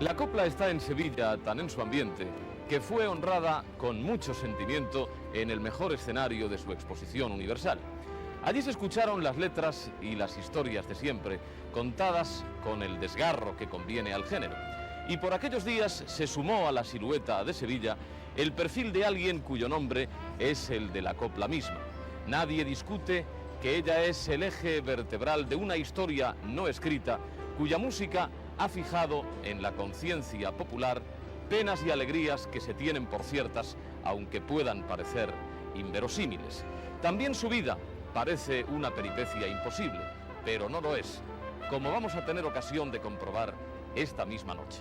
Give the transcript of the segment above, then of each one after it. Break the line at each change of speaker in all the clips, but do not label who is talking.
La copla está en Sevilla, tan en su ambiente, que fue honrada con mucho sentimiento en el mejor escenario de su exposición universal. Allí se escucharon las letras y las historias de siempre, contadas con el desgarro que conviene al género. Y por aquellos días se sumó a la silueta de Sevilla el perfil de alguien cuyo nombre es el de la copla misma. Nadie discute que ella es el eje vertebral de una historia no escrita, cuya música ha fijado en la conciencia popular penas y alegrías que se tienen por ciertas, aunque puedan parecer inverosímiles. También su vida parece una peripecia imposible, pero no lo es, como vamos a tener ocasión de comprobar esta misma noche.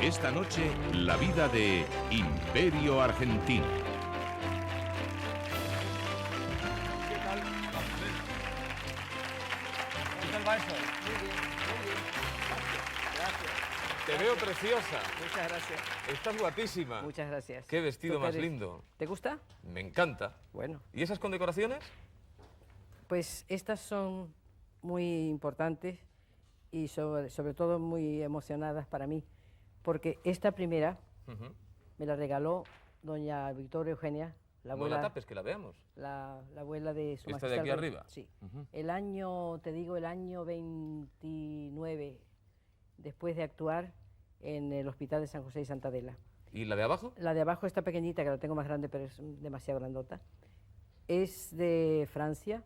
Esta noche, la vida de Imperio Argentino.
¿Qué tal? ¿Qué tal va eso? Muy bien, muy bien. Gracias.
Te veo preciosa.
Muchas gracias.
Estás guapísima.
Muchas gracias.
Qué vestido
¿Tú qué
más
eres?
lindo.
¿Te gusta?
Me encanta.
Bueno,
¿Y esas condecoraciones?
pues estas son muy importantes y sobre todo muy emocionadas para mí, porque esta primera me la regaló doña Victoria Eugenia, la
No
abuela,
la tapes, que la veamos.
la abuela de su
¿Esta de
majestad
aquí
el rey.
arriba?
Sí. El año, te digo, el año 29, después de actuar en el Hospital de San José y Santa Adela.
¿Y la de abajo?
La de abajo, esta pequeñita, que la tengo más grande, pero es demasiado grandota, es de Francia,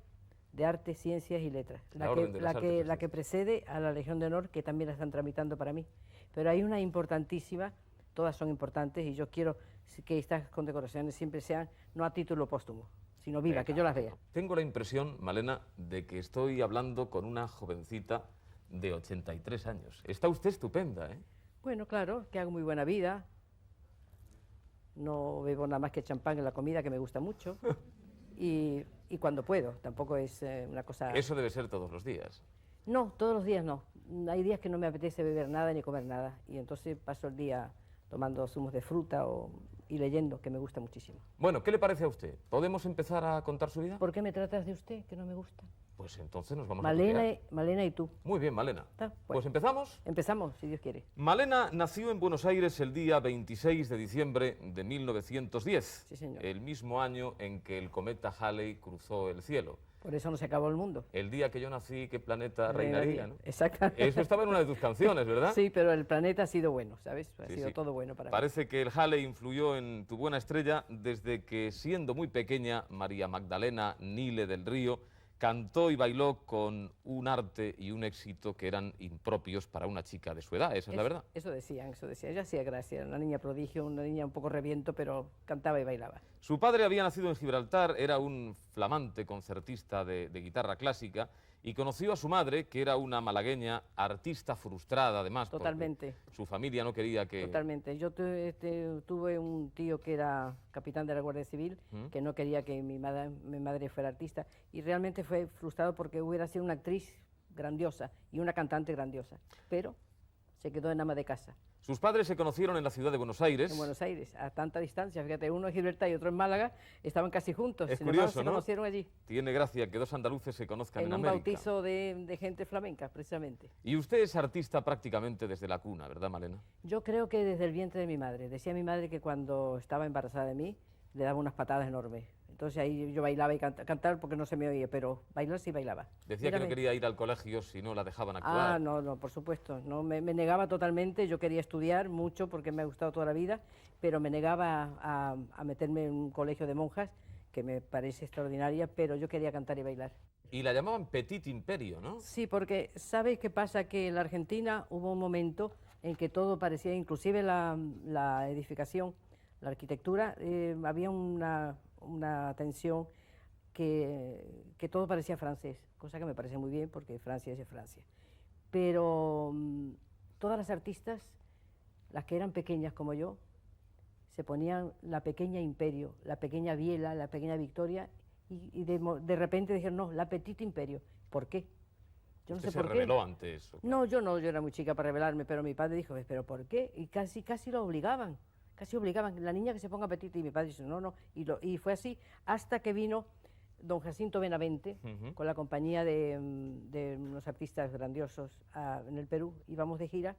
de Artes, Ciencias y Letras.
La Orden de las Artes y
La que precede a la Legión de Honor, que también la están tramitando para mí. Pero hay una importantísima, todas son importantes, y yo quiero que estas condecoraciones siempre sean, no a título póstumo, sino viva, que yo las vea.
Tengo la impresión, Malena, de que estoy hablando con una jovencita de 83 años. Está usted estupenda, ¿eh?
Bueno, claro, que hago muy buena vida, no bebo nada más que champán en la comida, que me gusta mucho, y cuando puedo, tampoco es una cosa...
Eso debe ser todos los días.
No, todos los días no. Hay días que no me apetece beber nada ni comer nada, y entonces paso el día tomando zumos de fruta y leyendo, que me gusta muchísimo.
Bueno, ¿qué le parece a usted? ¿Podemos empezar a contar su vida?
¿Por qué me tratas de usted, que no me gusta?
Pues entonces nos vamos a
Malena,
copiar.
Malena y tú.
Muy bien, Malena.
Está,
Pues
bueno.
empezamos.
Empezamos, si Dios quiere.
Malena nació en Buenos Aires el día 26 de diciembre de 1910,
Sí, señor.
el mismo año en que el cometa Halley cruzó el cielo.
Por eso no se acabó el mundo.
El día que yo nací, ¿qué planeta reinaría? ¿No?
Exactamente.
Eso estaba en una de tus canciones, ¿verdad?
Sí, pero el planeta ha sido bueno, ¿sabes? Ha
Sí,
sido
sí.
todo bueno para mí.
Parece que el Halley influyó en tu buena estrella desde que, siendo muy pequeña, María Magdalena Nile del Río cantó y bailó con un arte y un éxito que eran impropios para una chica de su edad, esa es la verdad.
Eso decían, eso decían. Ella hacía gracia, era una niña prodigio, una niña un poco reviento, pero cantaba y bailaba.
Su padre había nacido en Gibraltar, era un flamante concertista de guitarra clásica y conoció a su madre, que era una malagueña, artista frustrada además. porque
Totalmente.
Su familia no quería que...
Totalmente. Yo tuve un tío que era capitán de la Guardia Civil, que no quería que mi madre fuera artista, y realmente fue frustrado porque hubiera sido una actriz grandiosa y una cantante grandiosa, pero se quedó en ama de casa.
Sus padres se conocieron en la ciudad de Buenos Aires.
En Buenos Aires, a tanta distancia, fíjate, uno en Gibraltar y otro en Málaga, estaban casi juntos.
Es
Sin embargo,
curioso,
se
¿no?
conocieron allí,
Tiene gracia que dos andaluces se conozcan en
en un
América.
bautizo de gente flamenca, precisamente.
Y usted es artista prácticamente desde la cuna, ¿verdad, Malena?
Yo creo que desde el vientre de mi madre. Decía mi madre que cuando estaba embarazada de mí, le daba unas patadas enormes. Entonces ahí yo bailaba y cantaba porque no se me oía, pero bailar sí bailaba.
Decía que no
Mírame.
quería ir al colegio si no la dejaban actuar.
Ah, no, no, por supuesto. No, me negaba totalmente. Yo quería estudiar mucho porque me ha gustado toda la vida, pero me negaba a meterme en un colegio de monjas, que me parece extraordinaria, pero yo quería cantar y bailar.
Y la llamaban Petit Imperio, ¿no?
Sí, porque ¿sabes qué pasa? Que en la Argentina hubo un momento en que todo parecía, inclusive la edificación, la arquitectura, había una tensión que todo parecía francés, cosa que me parece muy bien porque Francia es de Francia. Pero todas las artistas, las que eran pequeñas como yo, se ponían la pequeña Imperio, la pequeña Biela, la pequeña Victoria, y de repente dijeron, no, la Petit Imperio. ¿Por qué? Yo no sé por qué.
¿Se reveló ante eso?
No, yo no, yo era muy chica para revelarme, pero mi padre dijo, ¿pero por qué? Y casi lo obligaban, la niña que se ponga Petit, y mi padre dijo, no, y fue así, hasta que vino don Jacinto Benavente, con la compañía de unos artistas grandiosos en el Perú, íbamos de gira,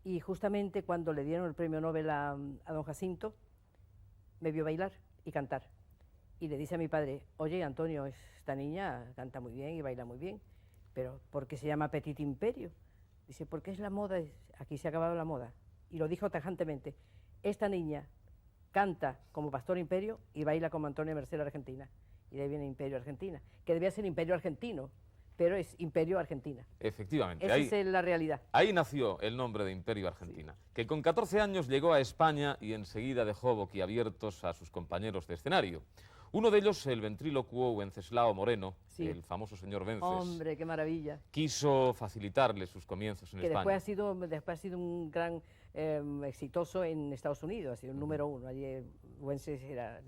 y justamente cuando le dieron el premio Nobel a don Jacinto, me vio bailar y cantar. Y le dice a mi padre, oye, Antonio, esta niña canta muy bien y baila muy bien, pero ¿por qué se llama Petit Imperio? Dice, porque es la moda, aquí se ha acabado la moda. Y lo dijo tajantemente, esta niña canta como Pastor Imperio y baila como Antonio Merced Argentina. Y de ahí viene Imperio Argentina, que debía ser Imperio Argentino, pero es Imperio Argentina.
Efectivamente.
Esa es la realidad.
Ahí nació el nombre de Imperio Argentina, sí, que con 14 años llegó a España y enseguida dejó boquiabiertos a sus compañeros de escenario. Uno de ellos, el ventrílocuo Wenceslao Moreno, sí, el famoso señor Vences.
Hombre, qué maravilla.
Quiso facilitarle sus comienzos en España.
Después ha sido un gran exitoso en Estados Unidos, ha sido el número uno. Allí Wences era...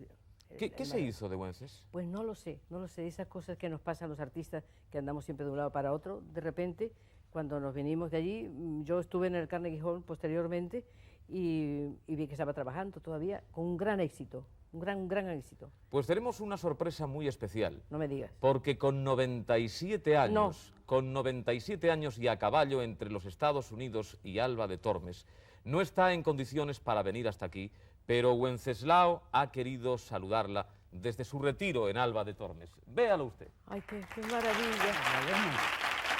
¿Qué se hizo de Wences?
Pues no lo sé, esas cosas que nos pasan los artistas, que andamos siempre de un lado para otro, de repente, cuando nos venimos de allí, yo estuve en el Carnegie Hall posteriormente y vi que estaba trabajando todavía con un gran éxito. Un gran éxito.
Pues tenemos una sorpresa muy especial.
No me digas.
Porque con 97 años, con 97 años y a caballo entre los Estados Unidos y Alba de Tormes, no está en condiciones para venir hasta aquí, pero Wenceslao ha querido saludarla desde su retiro en Alba de Tormes. Véalo usted.
Ay, qué maravilla.
Bueno,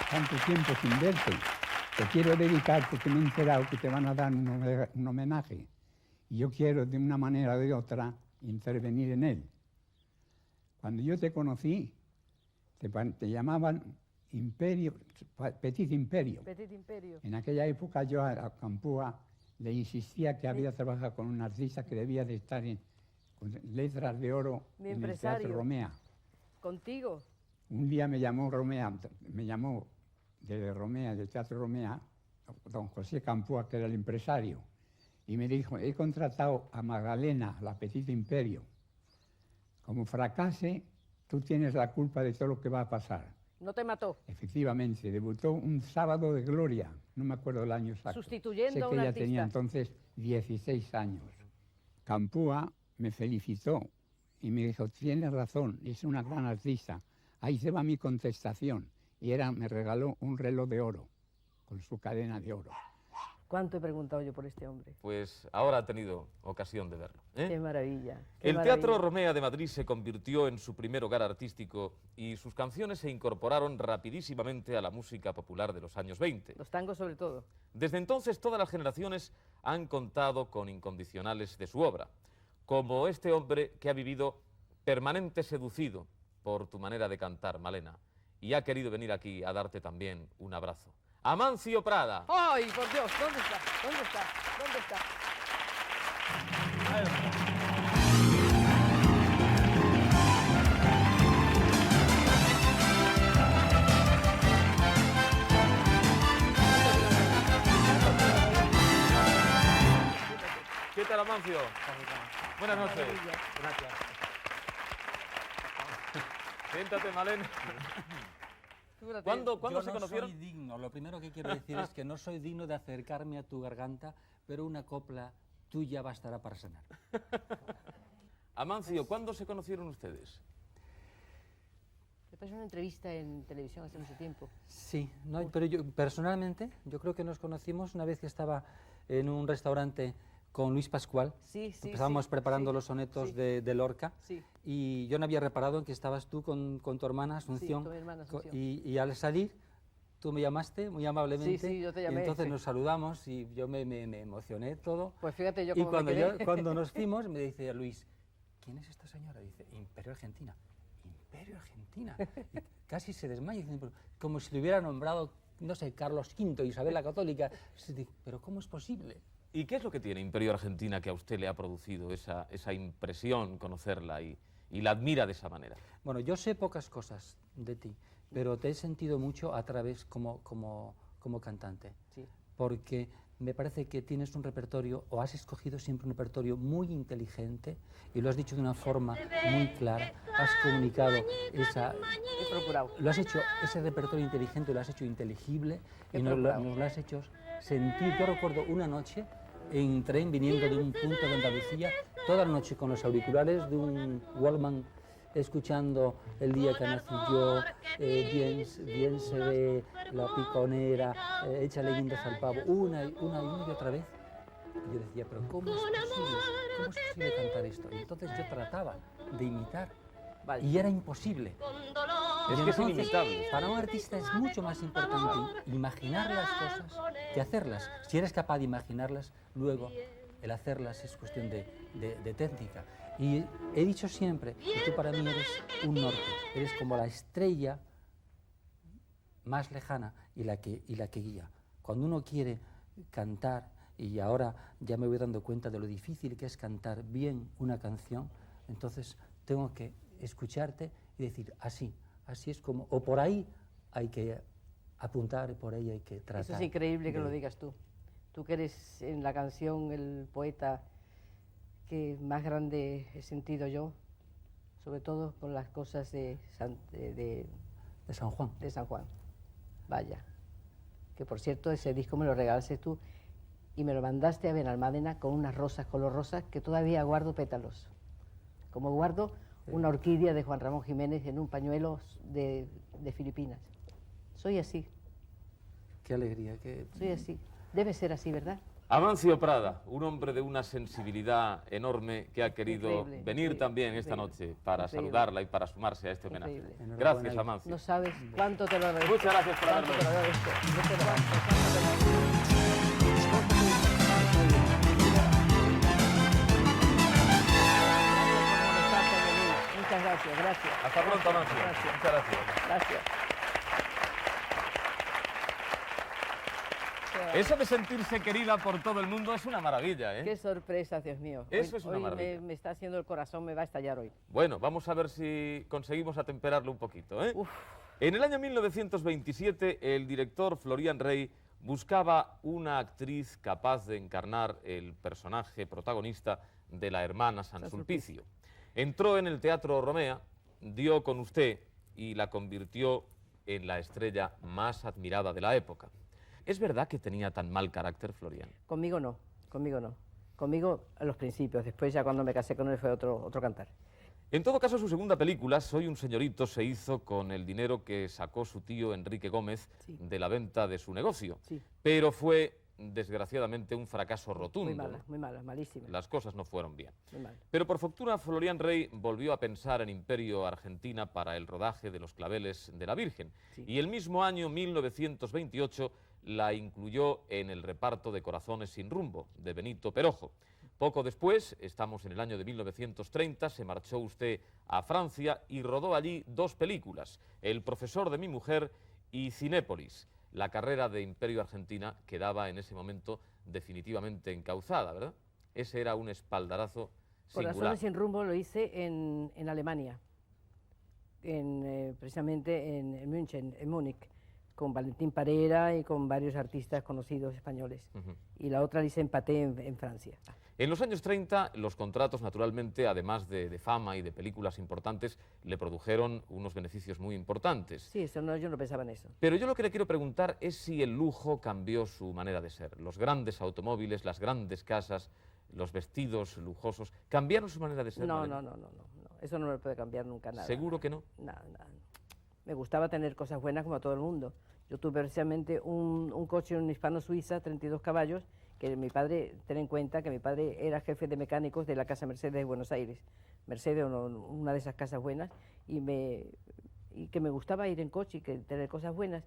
tanto tiempo sin verte. Te quiero dedicar porque me he enterado que te van a dar un homenaje. Y yo quiero, de una manera o de otra, intervenir en él. Cuando yo te conocí, te llamaban Petit Imperio.
Petit Imperio.
En aquella época yo a Campúa le insistía que había trabajado con un artista que debía de estar con letras de oro en el Teatro Romea.
¿Contigo?
Un día me llamó de Romea, del Teatro Romea, don José Campúa, que era el empresario, y me dijo, he contratado a Magdalena, la Petit Imperio. Como fracase, tú tienes la culpa de todo lo que va a pasar.
¿No te mató?
Efectivamente, debutó un sábado de gloria, no me acuerdo el año exacto.
Sustituyendo a un
ella
artista.
tenía entonces 16 años. Campúa me felicitó y me dijo, tienes razón, es una gran artista. Ahí se va mi contestación. Y me regaló un reloj de oro, con su cadena de oro.
¿Cuánto he preguntado yo por este hombre?
Pues ahora ha tenido ocasión de verlo.
Qué maravilla.
El Teatro Romea de Madrid se convirtió en su primer hogar artístico y sus canciones se incorporaron rapidísimamente a la música popular de los años 20.
Los tangos sobre todo.
Desde entonces todas las generaciones han contado con incondicionales de su obra, como este hombre que ha vivido permanente seducido por tu manera de cantar, Malena, y ha querido venir aquí a darte también un abrazo. Amancio Prada.
¡Ay, por Dios! ¿Dónde está? ¿Dónde está? ¿Dónde está?
Ahí está. ¿Qué tal, Amancio? Buenas noches.
Gracias.
Siéntate, Malena. ¿Cuándo se conocieron?
Soy digno. Lo primero que quiero decir es que no soy digno de acercarme a tu garganta, pero una copla tuya bastará para sanar.
Amancio, ¿cuándo se conocieron ustedes?
Me pasó una entrevista en televisión hace mucho tiempo.
Sí, no, pero yo personalmente, yo creo que nos conocimos una vez que estaba en un restaurante con Luis Pascual.
Sí.
Estábamos preparando los sonetos de Lorca.
Sí.
Y yo no había reparado en que estabas tú con tu hermana Asunción.
Sí, con mi hermana Asunción.
Y al salir, tú me llamaste muy amablemente.
Sí, yo te llamé.
Y entonces nos saludamos y yo me emocioné todo.
Pues fíjate yo
y
cómo me quedé.
cuando nos fuimos, me dice Luis, ¿quién es esta señora? Dice, Imperio Argentina. Imperio Argentina. Y casi se desmaya, diciendo, como si le hubiera nombrado, no sé, Carlos V, Isabel la Católica. Pero ¿cómo es posible?
¿Y qué es lo que tiene Imperio Argentina que a usted le ha producido esa impresión, conocerla y la admira de esa manera?
Bueno, yo sé pocas cosas de ti, pero te he sentido mucho a través como cantante.
Sí.
Porque me parece que tienes un repertorio, o has escogido siempre un repertorio muy inteligente, y lo has dicho de una forma muy clara, has comunicado
He procurado.
lo has hecho, ese repertorio inteligente lo has hecho inteligible
He
y nos
procurado.
lo has hecho sentir. Yo recuerdo una noche en tren viniendo de un punto de Andalucía, toda la noche con los auriculares de un Walkman, escuchando El día que nací yo, bien se ve la piconera, échale guindas al pavo, una y otra vez. Y yo decía, pero ¿cómo es posible cantar esto? Y entonces yo trataba de imitar,
Vale.
y era imposible.
Es que es inimitable.
Para un artista es mucho más importante imaginar las cosas que hacerlas. Si eres capaz de imaginarlas, luego el hacerlas es cuestión de técnica. Y he dicho siempre que tú para mí eres un norte, eres como la estrella más lejana y la que guía. Cuando uno quiere cantar, y ahora ya me voy dando cuenta de lo difícil que es cantar bien una canción, entonces tengo que escucharte y decir, así es como, o por ahí hay que apuntar, y por ahí hay que tratar.
Eso es increíble que
de-
lo digas tú. Tú que eres en la canción el poeta que más grande he sentido yo, sobre todo con las cosas de San
Juan.
de San Juan. Vaya. Que por cierto, ese disco me lo regalaste tú y me lo mandaste a Benalmádena con unas rosas, color rosa, que todavía guardo pétalos. Como guardo una orquídea de Juan Ramón Jiménez en un pañuelo de Filipinas. Soy así,
Qué alegría,
soy así. Debe ser así, ¿verdad?
Amancio Prada, un hombre de una sensibilidad enorme que ha querido
Increíble,
venir
increíble,
también esta
increíble,
noche para
increíble.
saludarla y para sumarse a este homenaje.
Increíble.
Enhorabuena,
Gracias,
hija.
Amancio.
No sabes cuánto te lo agradezco.
Muchas gracias por
cuánto
haberlo
te lo
hecho.
agradezco. Cuánto te lo agradezco. Muchas gracias, gracias.
Hasta pronto, Amancio.
Gracias.
Muchas gracias.
Gracias.
Eso de sentirse querida por todo el mundo es una maravilla, ¿eh?
Qué sorpresa, Dios mío.
Eso es una
hoy
maravilla.
me está haciendo el corazón, me va a estallar hoy.
Bueno, vamos a ver si conseguimos atemperarlo un poquito, ¿eh?
Uf.
En el año 1927, el director Florian Rey buscaba una actriz capaz de encarnar el personaje protagonista de la hermana San Sulpicio. Entró en el Teatro Romea, dio con usted y la convirtió en la estrella más admirada de la época. ¿Es verdad que tenía tan mal carácter, Florian?
Conmigo no, conmigo no. Conmigo a los principios, después ya cuando me casé con él fue otro cantar.
En todo caso, su segunda película, Soy un señorito, se hizo con el dinero que sacó su tío Enrique Gómez
Sí.
de la venta de su negocio.
Sí.
Pero fue, desgraciadamente, un fracaso rotundo.
Muy mala, malísima.
Las cosas no fueron bien.
Muy mal.
Pero por fortuna, Florian Rey volvió a pensar en Imperio Argentina para el rodaje de Los claveles de la Virgen.
Sí.
Y el mismo año, 1928, la incluyó en el reparto de Corazones sin rumbo, de Benito Perojo. Poco después, estamos en el año de 1930, se marchó usted a Francia y rodó allí dos películas, El profesor de mi mujer y Cinépolis. La carrera de Imperio Argentina quedaba en ese momento definitivamente encauzada, ¿verdad? Ese era un espaldarazo singular.
Corazones sin rumbo lo hice en Alemania, precisamente en München, en Múnich, con Valentín Parera y con varios artistas conocidos españoles.
Ujú.
Y la otra la hice en Pathé, en Francia.
En los años 30, los contratos, naturalmente, además de fama y de películas importantes, le produjeron unos beneficios muy importantes.
Sí, eso no, yo no pensaba en eso.
Pero yo lo que le quiero preguntar es si el lujo cambió su manera de ser. Los grandes automóviles, las grandes casas, los vestidos lujosos, ¿cambiaron su manera de ser?
No,
Malena?
no. Eso no me puede cambiar nunca nada.
¿Seguro que no?
Nada. Me gustaba tener cosas buenas como a todo el mundo. Yo tuve precisamente un coche, un hispano-suiza, 32 caballos, que mi padre, ten en cuenta que mi padre era jefe de mecánicos de la Casa Mercedes de Buenos Aires. Mercedes, una de esas casas buenas, y que me gustaba ir en coche y que tener cosas buenas.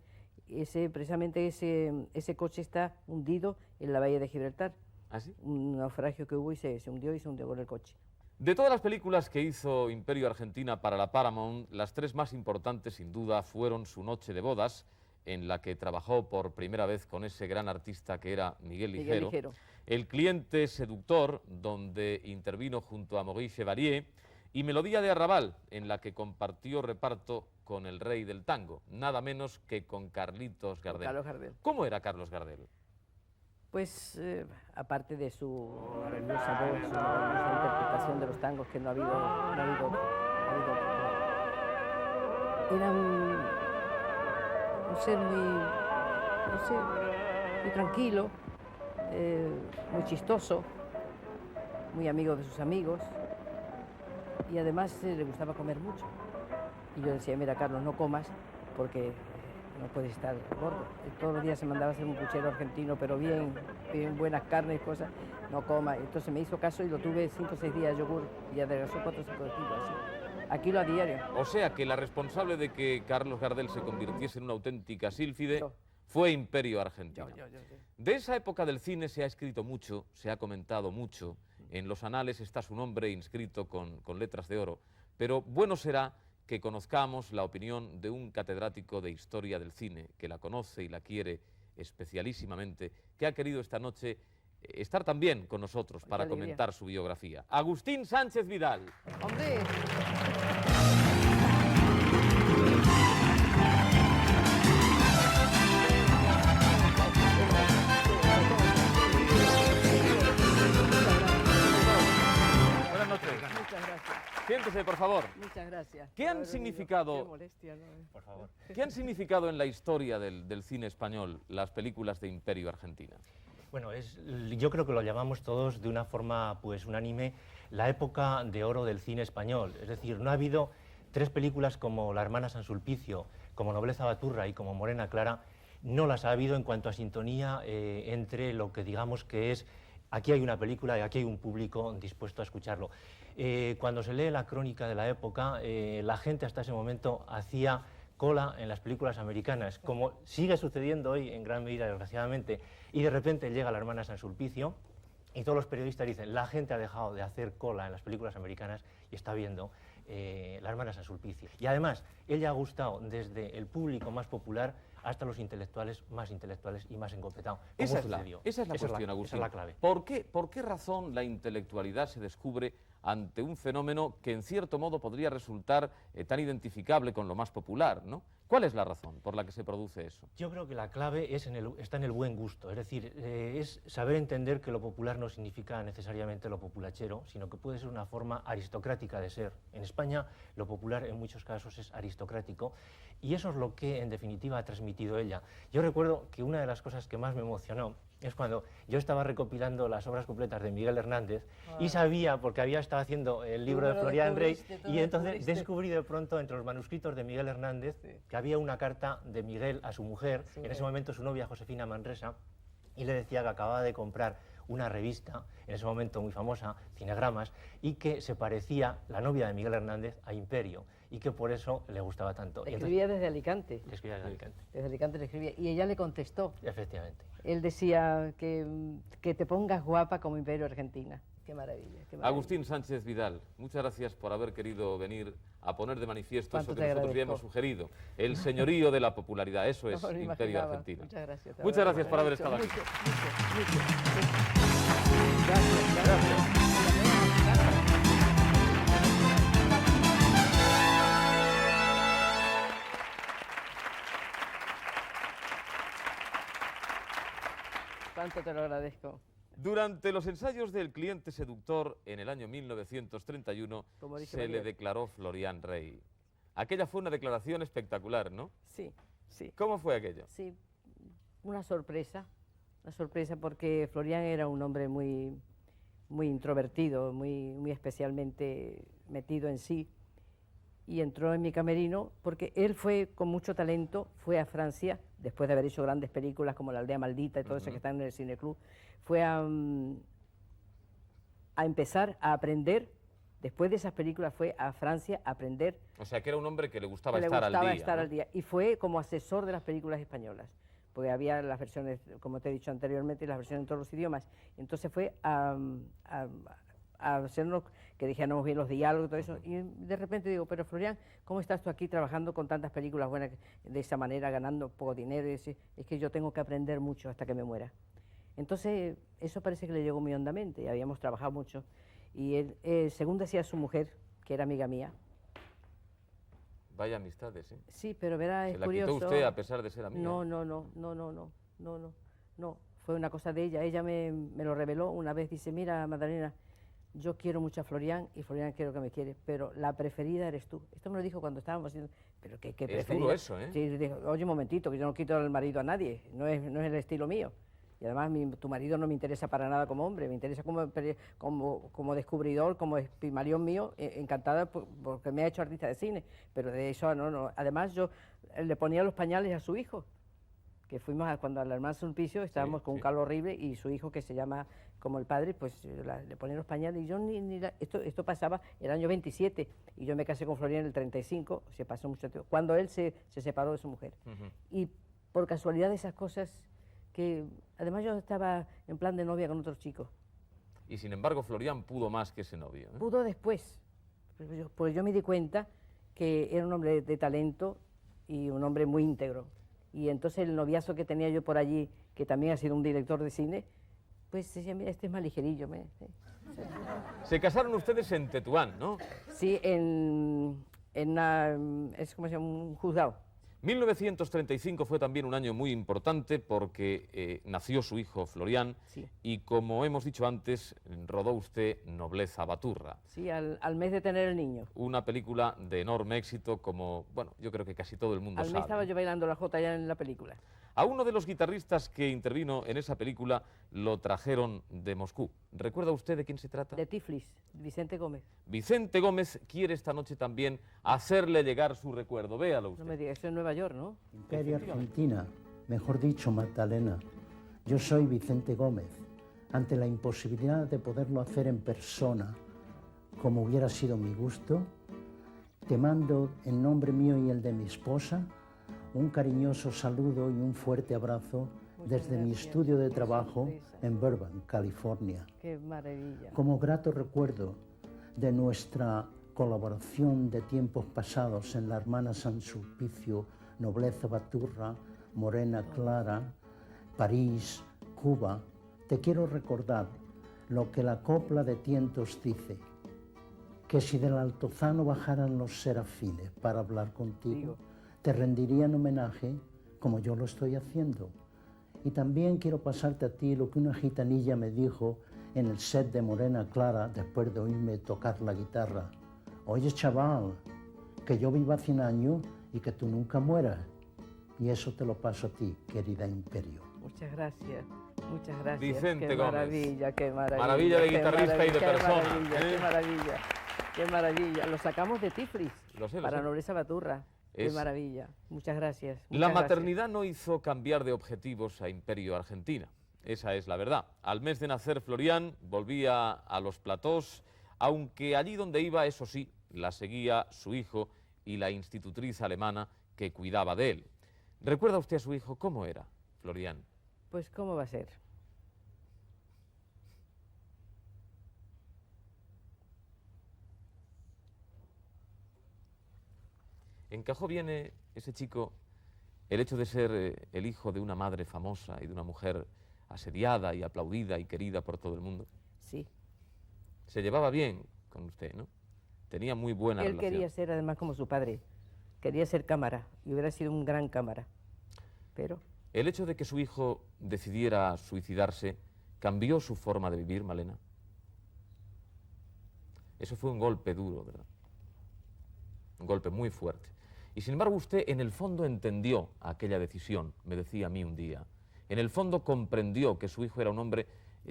Precisamente ese coche está hundido en la bahía de Gibraltar.
¿Ah, sí?
Un naufragio que hubo y se hundió con el coche.
De todas las películas que hizo Imperio Argentina para la Paramount, las tres más importantes sin duda fueron Su noche de bodas, en la que trabajó por primera vez con ese gran artista que era Miguel Ligero, El cliente seductor, donde intervino junto a Maurice Chevalier, y Melodía de Arrabal, en la que compartió reparto con el rey del tango, nada menos que con Carlitos Gardel.
Carlos Gardel.
¿Cómo era Carlos Gardel?
Pues aparte de su maravillosa voz, su maravillosa interpretación de los tangos, que no ha habido otro. Era un ser muy tranquilo, muy chistoso, muy amigo de sus amigos, y además le gustaba comer mucho. Y yo decía, mira Carlos, no comas porque no puedes estar gordo. Todos los días se mandaba a hacer un puchero argentino, pero bien buenas carnes y cosas, no coma. Entonces me hizo caso y lo tuve 5 o 6 días de yogur y adelgazó 4 o 5 kilos. Así. Aquí lo a diario.
O sea que la responsable de que Carlos Gardel se convirtiese en una auténtica sílfide fue Imperio Argentina. De esa época del cine se ha escrito mucho, se ha comentado mucho, en los anales está su nombre inscrito con letras de oro, pero bueno será que conozcamos la opinión de un catedrático de historia del cine, que la conoce y la quiere especialísimamente, que ha querido esta noche estar también con nosotros para comentar su biografía. Agustín Sánchez Vidal.
¡Hombre!
Buenas noches.
Muchas gracias.
Siéntese, por favor.
Muchas gracias.
¿Qué han significado,
Qué molestia, ¿no?
por favor, ¿qué han significado en la historia del cine español las películas de Imperio Argentina?
Bueno, yo creo que lo llamamos todos de una forma pues unánime la época de oro del cine español. Es decir, no ha habido 3 películas como La hermana San Sulpicio, como Nobleza Baturra y como Morena Clara, no las ha habido en cuanto a sintonía entre lo que digamos que es aquí hay una película y aquí hay un público dispuesto a escucharlo. Cuando se lee la crónica de la época, la gente hasta ese momento hacía cola en las películas americanas, como sigue sucediendo hoy en gran medida, desgraciadamente, y de repente llega La hermana San Sulpicio y todos los periodistas dicen la gente ha dejado de hacer cola en las películas americanas y está viendo La hermana San Sulpicio. Y además, ella ha gustado desde el público más popular hasta los intelectuales y más encopetados.
Esa es la cuestión, Agustín.
Esa es la clave.
¿Por qué razón la intelectualidad se descubre ante un fenómeno que en cierto modo podría resultar tan identificable con lo más popular, ¿no? ¿Cuál es la razón por la que se produce eso?
Yo creo que la clave está en el buen gusto, es decir, es saber entender que lo popular no significa necesariamente lo populachero, sino que puede ser una forma aristocrática de ser. En España lo popular en muchos casos es aristocrático y eso es lo que en definitiva ha transmitido ella. Yo recuerdo que una de las cosas que más me emocionó es cuando yo estaba recopilando las obras completas de Miguel Hernández y sabía, porque había estado haciendo el libro de Florian Rey, y entonces descubrí de pronto entre los manuscritos de Miguel Hernández que había una carta de Miguel a su mujer, en ese momento su novia Josefina Manresa, y le decía que acababa de comprar una revista, en ese momento muy famosa, Cinegramas, y que se parecía la novia de Miguel Hernández a Imperio, y que por eso le gustaba tanto.
Le escribía desde Alicante.
Le escribía desde Alicante.
Desde Alicante le escribía, y ella le contestó.
Efectivamente.
Él decía que te pongas guapa como Imperio Argentina. Qué maravilla, qué maravilla.
Agustín Sánchez Vidal, muchas gracias por haber querido venir a poner de manifiesto eso que nosotros
agradezco.
habíamos sugerido, el señorío de la popularidad, eso es
No, no
Imperio
imaginaba.
Argentina.
Muchas gracias.
Muchas gracias por haber estado aquí.
Mucho. Gracias. Cuánto te lo agradezco.
Durante los ensayos del cliente seductor en el año 1931 se le declaró Florian Rey. Aquella fue una declaración espectacular, ¿no?
Sí, sí.
¿Cómo fue aquello?
Sí, una sorpresa porque Florian era un hombre muy introvertido, muy especialmente metido en sí, y entró en mi camerino porque él fue con mucho talento, fue a Francia, después de haber hecho grandes películas como La aldea maldita y todo eso que están en el Cineclub, fue a empezar a aprender. Después de esas películas fue a Francia a aprender.
O sea, que era un hombre que le gustaba
estar
al día.
Y fue como asesor de las películas españolas, porque había las versiones, como te he dicho anteriormente, las versiones en todos los idiomas. Entonces fue a a hacernos que dijéramos bien los diálogos y todo eso. Y de repente digo, pero Florian, ¿cómo estás tú aquí trabajando con tantas películas buenas de esa manera, ganando poco dinero? Y dice, es que yo tengo que aprender mucho hasta que me muera. Entonces, eso parece que le llegó muy hondamente, y habíamos trabajado mucho. Y él, según decía su mujer, que era amiga mía.
Vaya amistades, ¿eh?
Sí, pero verá, es curioso.
¿Se la quitó usted a pesar de ser amiga?
No, fue una cosa de ella. Ella me lo reveló una vez, dice, mira, Magdalena, yo quiero mucho a Florian y Florian quiero que me quiere, pero la preferida eres tú. Esto me lo dijo cuando estábamos haciendo, pero ¿qué preferida?
Es duro eso, ¿eh?
Sí, dijo, oye, un momentito, que yo no quito al marido a nadie, no es el estilo mío. Y además tu marido no me interesa para nada como hombre, me interesa como descubridor, como Pigmalión mío, encantada porque me ha hecho artista de cine, pero de eso no. Además yo le ponía los pañales a su hijo, que fuimos cuando al hermano Sulpicio estábamos con un calor horrible y su hijo, que se llama como el padre, pues le ponía los pañales y yo esto pasaba el año 27 y yo me casé con Florian en el 35, se pasó mucho tiempo, cuando él se separó de su mujer. Y por casualidad de esas cosas, que además yo estaba en plan de novia con otros chicos.
Y sin embargo Florian pudo más que ese novio, ¿eh?
Pudo después, pues yo me di cuenta que era un hombre de talento y un hombre muy íntegro. Y entonces el noviazo que tenía yo por allí, que también ha sido un director de cine, pues decía, mira, este es más ligerillo.
Se casaron ustedes en Tetuán, ¿no?
Sí, es como se llama, un juzgado.
1935 fue también un año muy importante porque nació su hijo Florian,
sí.
Y como hemos dicho antes, rodó usted Nobleza Baturra.
Sí, al mes de tener el niño.
Una película de enorme éxito como, bueno, yo creo que casi todo el mundo sabe.
Al mes estaba yo bailando la jota ya en la película.
A uno de los guitarristas que intervino en esa película lo trajeron de Moscú. ¿Recuerda usted de quién se trata?
De Tiflis, Vicente Gómez.
Vicente Gómez quiere esta noche también hacerle llegar su recuerdo. Véalo usted.
No me diga, eso es Nueva York, ¿no?
Imperio Argentina, mejor dicho, Magdalena. Yo soy Vicente Gómez. Ante la imposibilidad de poderlo hacer en persona, como hubiera sido mi gusto, te mando en nombre mío y el de mi esposa un cariñoso saludo y un fuerte abrazo desde mi estudio de trabajo en Burbank, California.
¡Qué maravilla!
Como grato recuerdo de nuestra colaboración de tiempos pasados en La Hermana San Sulpicio, Nobleza Baturra, Morena Clara, París, Cuba, te quiero recordar lo que la copla de tientos dice, que si del altozano bajaran los serafines para hablar contigo, te rendirían homenaje como yo lo estoy haciendo. Y también quiero pasarte a ti lo que una gitanilla me dijo en el set de Morena Clara después de oírme tocar la guitarra. Oye, chaval, que yo viva 100 años y que tú nunca mueras. Y eso te lo paso a ti, querida Imperio.
Muchas gracias, muchas gracias.
Vicente
qué
Gómez.
Maravilla, qué maravilla.
Maravilla de guitarrista y de persona.
Qué maravilla, qué maravilla. Lo sacamos de Tiflis para Nobleza Baturra. Qué maravilla. Muchas gracias.
La maternidad no hizo cambiar de objetivos a Imperio Argentina. Esa es la verdad. Al mes de nacer Florian volvía a los platós, aunque allí donde iba, eso sí, la seguía su hijo y la institutriz alemana que cuidaba de él. ¿Recuerda usted a su hijo cómo era, Florian?
Pues cómo va a ser.
¿Encajó bien ese chico el hecho de ser el hijo de una madre famosa y de una mujer asediada y aplaudida y querida por todo el mundo?
Sí.
Se llevaba bien con usted, ¿no? Tenía muy buena relación.
Él quería ser además como su padre, quería ser cámara y hubiera sido un gran cámara, pero...
¿El hecho de que su hijo decidiera suicidarse cambió su forma de vivir, Malena? Eso fue un golpe duro, ¿verdad? Un golpe muy fuerte. Y sin embargo usted en el fondo entendió aquella decisión, me decía a mí un día. En el fondo comprendió que su hijo era un hombre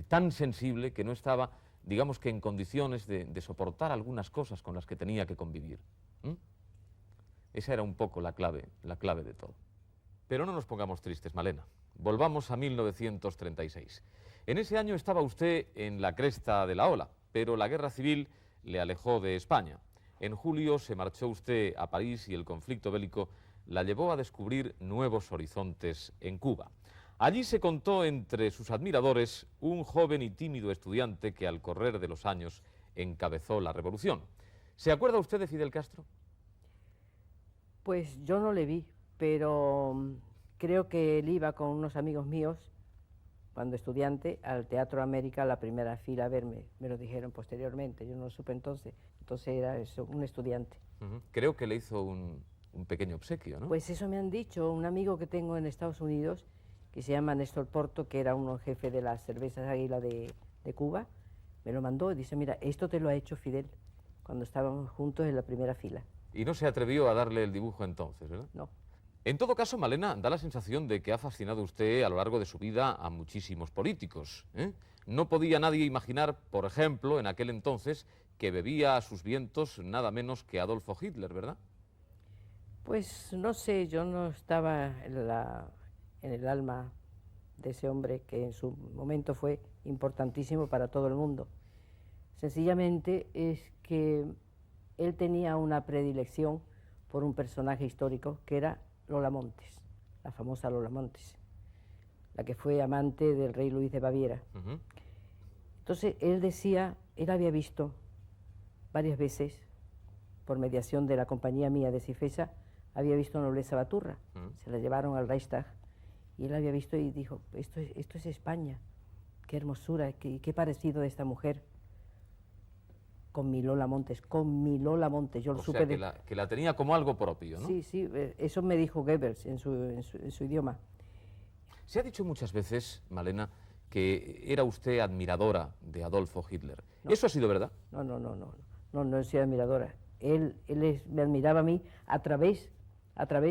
tan sensible que no estaba, digamos que en condiciones de soportar algunas cosas con las que tenía que convivir. Esa era un poco la clave de todo. Pero no nos pongamos tristes, Malena. Volvamos a 1936. En ese año estaba usted en la cresta de la ola, pero la guerra civil le alejó de España. En julio se marchó usted a París y el conflicto bélico la llevó a descubrir nuevos horizontes en Cuba. Allí se contó entre sus admiradores un joven y tímido estudiante que al correr de los años encabezó la revolución. ¿Se acuerda usted de Fidel Castro?
Pues yo no le vi, pero creo que él iba con unos amigos míos, cuando estudiante, al Teatro América, a la primera fila a verme. Me lo dijeron posteriormente, yo no lo supe entonces. Entonces era eso, un estudiante.
Creo que le hizo un pequeño obsequio, ¿no?
Pues eso me han dicho, un amigo que tengo en Estados Unidos, que se llama Néstor Porto, que era un jefe de las cervezas Águila de Cuba, me lo mandó y dice, mira, esto te lo ha hecho Fidel, cuando estábamos juntos en la primera fila.
Y no se atrevió a darle el dibujo entonces, ¿verdad?
No.
En todo caso, Malena, da la sensación de que ha fascinado usted a lo largo de su vida a muchísimos políticos, ¿eh? No podía nadie imaginar, por ejemplo, en aquel entonces, que bebía a sus vientos nada menos que Adolfo Hitler, ¿verdad?
Pues no sé, yo no estaba en el alma de ese hombre que en su momento fue importantísimo para todo el mundo. Sencillamente es que él tenía una predilección por un personaje histórico que era Lola Montes, la famosa Lola Montes, la que fue amante del rey Luis de Baviera. Entonces él decía, él había visto varias veces, por mediación de la compañía mía de Cifesa, había visto a Nobleza Baturra, se la llevaron al Reichstag, y él había visto y dijo, esto es España, qué hermosura, qué parecido de esta mujer con mi Lola Montes, yo lo supe.
O sea, que la tenía como algo propio, ¿no?
Sí, sí, eso me dijo Goebbels en su idioma.
Se ha dicho muchas veces, Malena, que era usted admiradora de Adolfo Hitler.
No.
¿Eso ha sido verdad?
No he sido admiradora. Él me admiraba a mí a través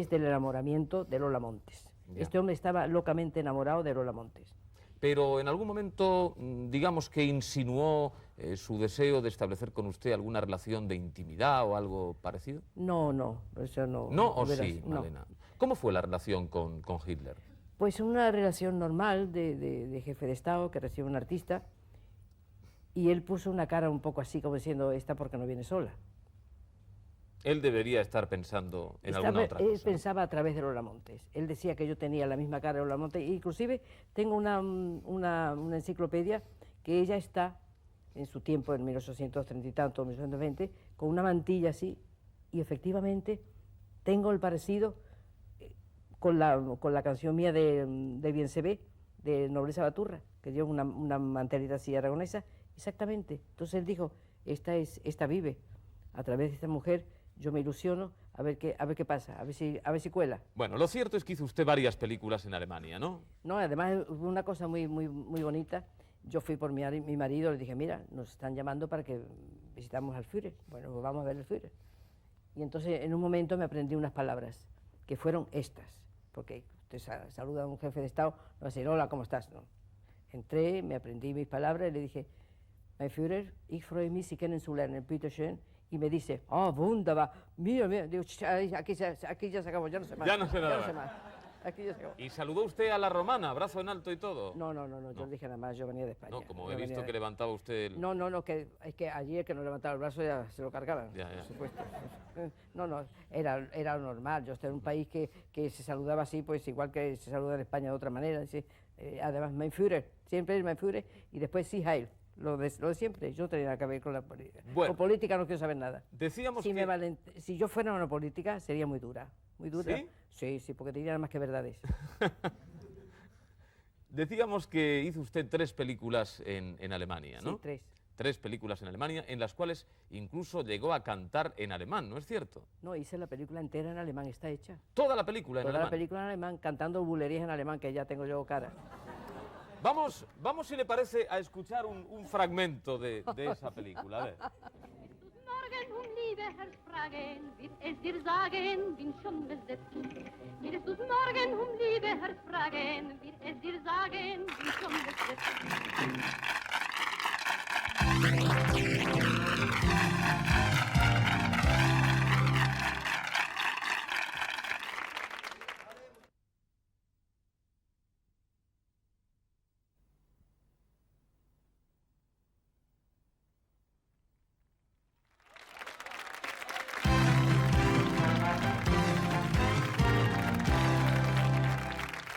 del enamoramiento de Lola Montes.
Ya.
Este hombre estaba locamente enamorado de Lola Montes.
Pero en algún momento, digamos que insinuó su deseo de establecer con usted alguna relación de intimidad o algo parecido.
No, eso no.
¿No o
verás,
sí,
no.
Malena? ¿Cómo fue la relación con Hitler?
Pues una relación normal de jefe de Estado que recibe un artista, y él puso una cara un poco así como diciendo, esta porque no viene sola.
Él debería estar pensando en alguna otra cosa.
Él pensaba a través de Lola Montes. Él decía que yo tenía la misma cara de Lola Montes. Inclusive tengo una enciclopedia que ella está, en su tiempo, en 1830 y tanto, 1820, con una mantilla así, y efectivamente tengo el parecido con la canción mía de Bien se ve, de Nobleza Baturra, que lleva una mantelita así aragonesa, exactamente. Entonces él dijo, esta vive, a través de esta mujer. Yo me ilusiono a ver qué pasa, a ver si cuela.
Bueno, lo cierto es que hizo usted varias películas en Alemania, ¿no?
No, además hubo una cosa muy bonita. Yo fui por mi marido, le dije, mira, nos están llamando para que visitamos al Führer. Bueno, pues vamos a ver al Führer. Y entonces en un momento me aprendí unas palabras, que fueron estas, porque usted saluda a un jefe de Estado, no va a decir, hola, ¿cómo estás? No. Entré, me aprendí mis palabras y le dije, mein Führer, ich freue mich, Sie kennen zu lernen, bitte schön. Y me dice, wunderbar, mira, digo, aquí ya se acabó, ya no sé más.
Ya no sé nada.
Ya no sé más. Aquí ya se acabó.
¿Y saludó usted a la romana, brazo en alto y todo?
No, yo no dije nada más, yo venía de España.
No, como he
Yo
visto
venía
que levantaba usted el...
No, que es que allí el que no levantaba el brazo ya se lo cargaban,
Ya.
por supuesto. No, era normal. Yo estoy en un país que se saludaba así, pues igual que se saluda en España de otra manera. Además, mein Führer, siempre es mein Führer, y después sí, Heil. Lo de siempre, yo no tenía nada que ver con la política.
Bueno.
Con política no quiero saber nada.
Decíamos
Si yo fuera una política, sería muy dura. Muy dura.
¿Sí?
Sí, porque diría nada más que verdades.
Decíamos que hizo usted 3 películas en Alemania, ¿no?
Sí, 3.
3 películas en Alemania, en las cuales incluso llegó a cantar en alemán, ¿no es cierto?
No, hice la película entera en alemán, está hecha.
Toda la película en
Toda
alemán.
la película en alemán, cantando bulerías en alemán, que ya tengo yo cara.
Vamos, si le parece, a escuchar un fragmento de esa película. A ver.
Morgen, liebe Herr Fragen, wird es dir sagen, bin schon besetzt. Wirst du's morgen, liebe Herr Fragen, wird es dir sagen, bin schon besetzt.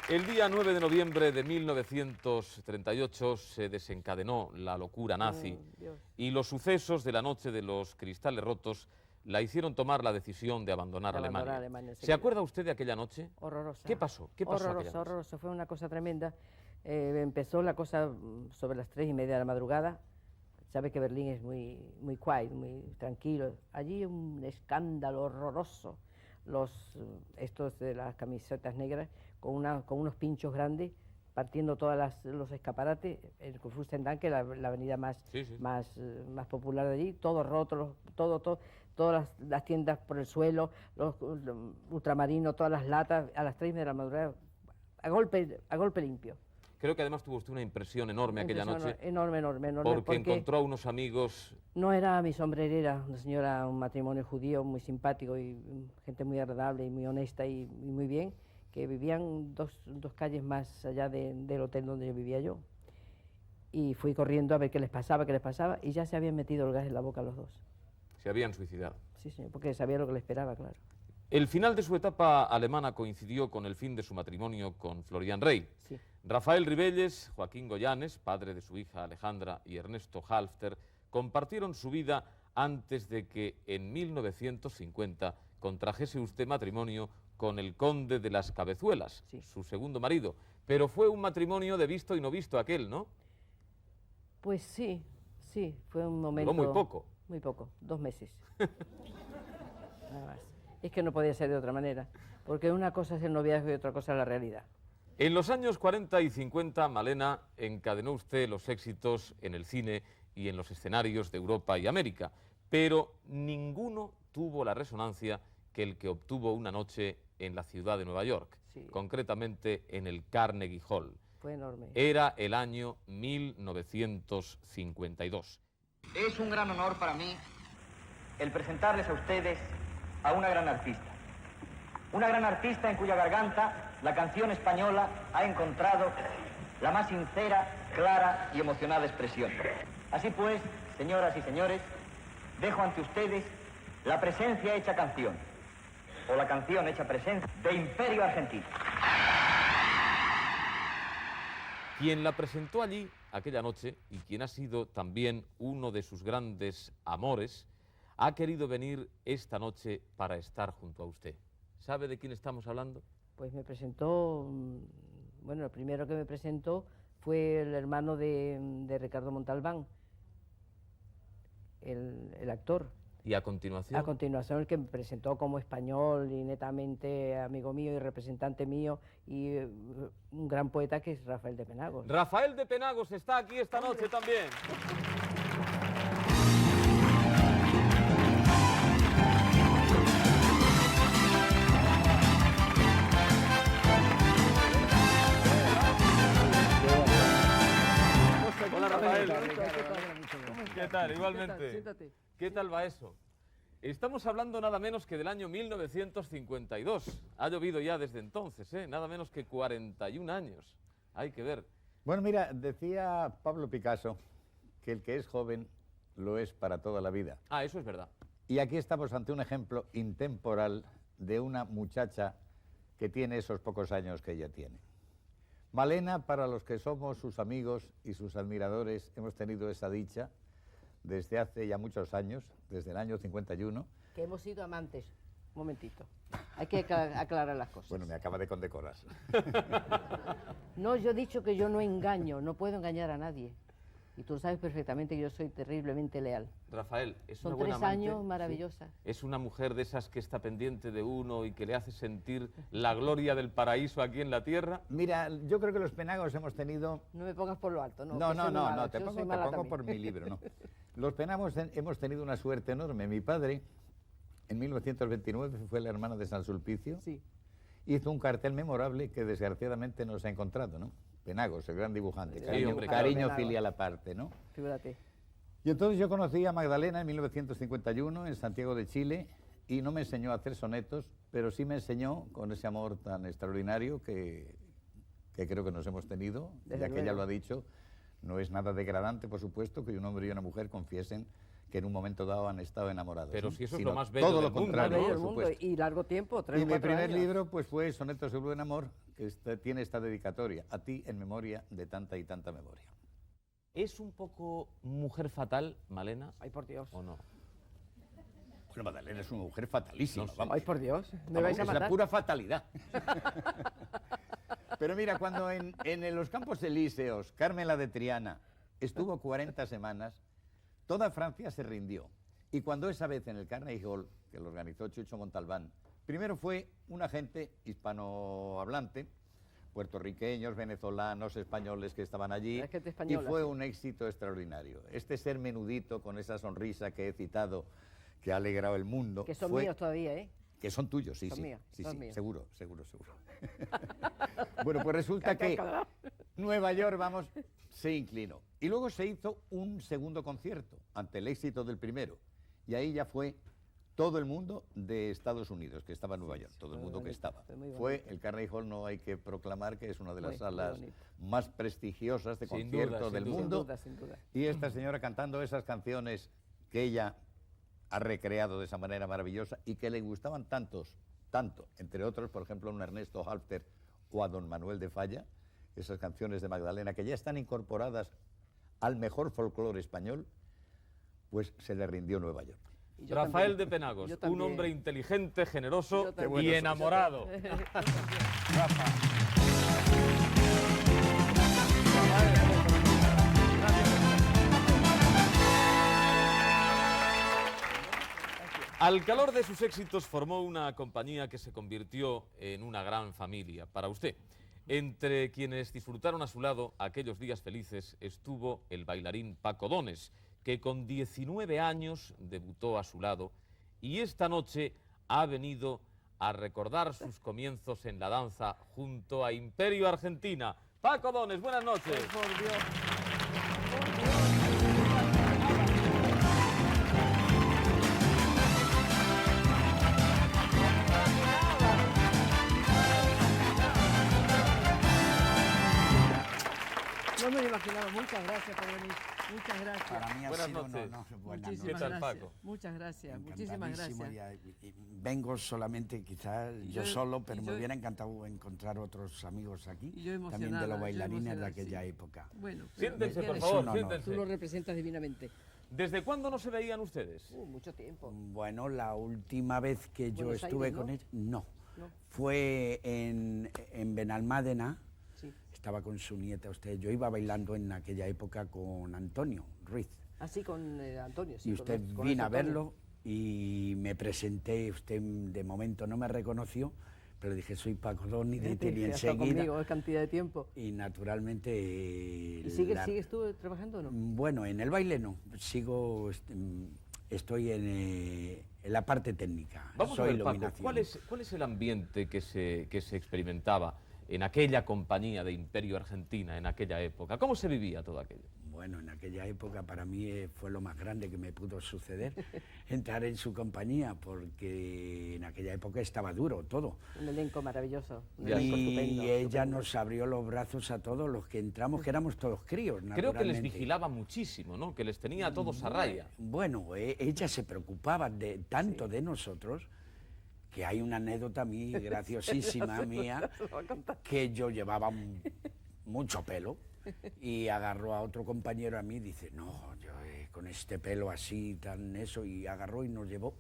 El día 9 de noviembre de 1938 se desencadenó la locura nazi y los sucesos de la noche de los cristales rotos la hicieron tomar la decisión de abandonar Alemania. ¿Se acuerda usted de aquella noche?
Horrorosa.
¿Qué pasó? ¿Qué pasó aquella noche?
Horrorosa, fue una cosa tremenda. Empezó la cosa sobre las 3:30 de la madrugada. Sabe que Berlín es muy quiet, muy tranquilo. Allí un escándalo horroroso. Estos de las camisetas negras con unos pinchos grandes partiendo todos los escaparates, el Kurfürstendamm, que es la avenida más popular de allí, todo roto, todas las tiendas por el suelo, los ultramarinos, todas las latas, a las 3:30 de la madrugada, a golpe limpio.
Creo que además tuvo usted una impresión enorme aquella noche.
Enorme.
Porque encontró a unos amigos.
No era mi sombrerera, una señora, un matrimonio judío muy simpático y gente muy agradable y muy honesta y muy bien, que vivían dos calles más allá del hotel donde yo vivía yo. Y fui corriendo a ver qué les pasaba, y ya se habían metido el gas en la boca los dos.
Se habían suicidado.
Sí, señor, porque sabía lo que le esperaba, claro.
El final de su etapa alemana coincidió con el fin de su matrimonio con Florian Rey.
Sí.
Rafael Ribelles, Joaquín Goyanes, padre de su hija Alejandra, y Ernesto Halfter compartieron su vida antes de que en 1950 contrajese usted matrimonio con el conde de las Cabezuelas, su segundo marido. Pero fue un matrimonio de visto y no visto aquel, ¿no?
Pues sí, fue un momento...
Duró muy poco.
Muy poco, 2 meses. Nada más. Es que no podía ser de otra manera, porque una cosa es el noviazgo y otra cosa es la realidad.
En los años 40 y 50, Malena, encadenó usted los éxitos en el cine y en los escenarios de Europa y América, pero ninguno tuvo la resonancia que el que obtuvo una noche en la ciudad de Nueva York, concretamente en el Carnegie Hall.
Fue enorme.
Era el año 1952.
Es un gran honor para mí el presentarles a ustedes a una gran artista. Una gran artista en cuya garganta la canción española ha encontrado la más sincera, clara y emocionada expresión. Así pues, señoras y señores, dejo ante ustedes la presencia hecha canción, o la canción hecha presencia, de Imperio Argentino.
Quien la presentó allí aquella noche, y quien ha sido también uno de sus grandes amores, ha querido venir esta noche para estar junto a usted. ¿Sabe de quién estamos hablando?
Pues me presentó, bueno, el primero que me presentó fue el hermano de Ricardo Montalbán, el actor.
¿Y a continuación?
A continuación el que me presentó como español y netamente amigo mío y representante mío y un gran poeta, que es Rafael de Penagos.
Rafael de Penagos está aquí esta noche también. Hola, Rafael. ¿Qué tal? Igualmente.
Siéntate.
¿Qué tal va eso? Estamos hablando nada menos que del año 1952. Ha llovido ya desde entonces, ¿eh? Nada menos que 41 años. Hay que ver.
Bueno, mira, decía Pablo Picasso que el que es joven lo es para toda la vida.
Ah, eso es verdad.
Y aquí estamos ante un ejemplo intemporal de una muchacha que tiene esos pocos años que ella tiene. Malena, para los que somos sus amigos y sus admiradores, hemos tenido esa dicha desde hace ya muchos años, desde el año 51.
Que hemos sido amantes. Un momentito. Hay que aclarar las cosas.
Bueno, me acaba de condecorar.
No, yo he dicho que yo no engaño, no puedo engañar a nadie. Y tú sabes perfectamente que yo soy terriblemente leal.
Rafael, es
Son
una buena
3
amante.
años maravillosas.
Sí. Es una mujer de esas que está pendiente de uno y que le hace sentir la gloria del paraíso aquí en la tierra.
Mira, yo creo que los Penagos hemos tenido...
No me pongas por lo alto, ¿no?
No, te pongo por mi libro, no. Los Penagos hemos tenido una suerte enorme. Mi padre, en 1929, fue la hermana de San Sulpicio.
Sí.
Hizo un cartel memorable que desgraciadamente no se ha encontrado, ¿no? Penagos, el gran dibujante.
Sí,
Cariño,
hombre,
cariño
claro.
filial aparte, ¿no?
Figúrate.
Y entonces yo conocí a Magdalena en 1951 en Santiago de Chile y no me enseñó a hacer sonetos, pero sí me enseñó con ese amor tan extraordinario que creo que nos hemos tenido,
Desde
ya que ella
luego.
lo ha dicho. No es nada degradante, por supuesto, que un hombre y una mujer confiesen que en un momento dado han estado enamorados.
Pero
¿no?
si eso es
Sino
lo más bello
todo
del
lo
mundo,
contrario,
¿no?
por
Del mundo,
supuesto.
y largo tiempo, 3
Y
o
mi
4
primer
años.
libro pues fue Sonetos sobre un amor, que tiene esta dedicatoria: a ti en memoria de tanta y tanta memoria.
¿Es un poco mujer fatal, Malena?
Ay, por Dios.
¿O no?
Bueno, Magdalena es una mujer fatalísima,
No sé.
vamos.
Ay, por Dios. Me
Vamos,
vais a
es la
matar.
pura fatalidad. Pero mira, cuando en los Campos Elíseos, Carmela de Triana estuvo 40 semanas, toda Francia se rindió. Y cuando esa vez en el Carnegie Hall, que lo organizó Chucho Montalbán, primero fue una gente hispanohablante, puertorriqueños, venezolanos, españoles que estaban allí,
La gente
y
española,
fue
sí.
un éxito extraordinario. Este ser menudito, con esa sonrisa que he citado, que ha alegrado el mundo.
Que son
fue-
míos todavía, ¿eh?
Que son tuyos, sí,
Son
sí.
míos,
Sí,
son
sí,
míos.
seguro. Bueno, pues resulta que Nueva York, vamos, se inclinó. Y luego se hizo un segundo concierto ante el éxito del primero. Y ahí ya fue todo el mundo de Estados Unidos, que estaba en Nueva York, todo el
Muy
mundo que
bonito,
estaba.
fue muy
Fue
bonito.
el Carnegie Hall, no hay que proclamar que es una de las
Muy
salas
bonito.
más prestigiosas de
Sin
concierto
duda,
del
sin
mundo.
Sin duda, sin duda.
Y esta señora cantando esas canciones que ella ha recreado de esa manera maravillosa y que le gustaban tanto, entre otros, por ejemplo, a un Ernesto Halfter o a don Manuel de Falla, esas canciones de Magdalena que ya están incorporadas al mejor folclore español, pues se le rindió Nueva York.
Y yo
Rafael
también.
de Penagos,
Yo
un
también.
hombre inteligente, generoso
Yo también.
bueno
y
sois.
enamorado. Al calor de sus éxitos formó una compañía que se convirtió en una gran familia para usted. Entre quienes disfrutaron a su lado aquellos días felices estuvo el bailarín Paco Dones, que con 19 años debutó a su lado y esta noche ha venido a recordar sus comienzos en la danza junto a Imperio Argentina. Paco Dones, buenas noches.
Por Dios. No me lo imaginaba. Muchas gracias por venir. Muchas gracias.
Para mí ha
Buenas
sido
noches.
un honor. Buenas
Muchísimas
¿Qué tal,
gracias.
Paco?
Muchas gracias. Muchísimas
Encantadísimo,
gracias.
y vengo solamente, quizás
Y
yo
yo-
solo,
y
pero
yo-
me hubiera encantado encontrar otros amigos aquí,
Y yo
también de
emocionada,
los
yo
bailarines de
emocionada,
aquella
sí.
época.
Bueno,
Siéntense, por
tienes-
un
favor,
honor.
siéntense.
Tú lo representas divinamente.
¿Desde cuándo no se veían ustedes?
Mucho tiempo.
Bueno, la última vez que yo
Buenos
estuve
Aires,
con
¿no?
él, no,
No.
fue en Benalmádena,
Sí.
estaba con su nieta usted, yo iba bailando en aquella época con Antonio Ruiz.
Así con Antonio. Sí,
Y usted
con
vino a
Antonio.
verlo y me presenté, usted de momento no me reconoció, pero dije, soy Paco Donis, y
Sí,
tenía
ha estado
enseguida.
conmigo cantidad de tiempo.
Y naturalmente...
¿Y sigues tú trabajando o no?
Bueno, en el baile no, sigo, estoy en la parte técnica,
Vamos
soy
a ver, Paco,
iluminación.
¿cuál es el ambiente que se experimentaba en aquella compañía de Imperio Argentina, en aquella época? ¿Cómo se vivía todo aquello?
Bueno, en aquella época para mí fue lo más grande que me pudo suceder, entrar en su compañía, porque en aquella época estaba duro todo.
Un elenco maravilloso. Un elenco
Y
estupendo,
ella
estupendo.
nos abrió los brazos a todos los que entramos, que éramos todos críos,
Creo que les
naturalmente.
vigilaba muchísimo, ¿no? Que les tenía a todos a raya.
Bueno, ella se preocupaba tanto de nosotros, que hay una anécdota a mí graciosísima mía, que yo llevaba mucho pelo y agarró a otro compañero a mí y dice, no, yo con este pelo así, tan eso, y agarró y nos llevó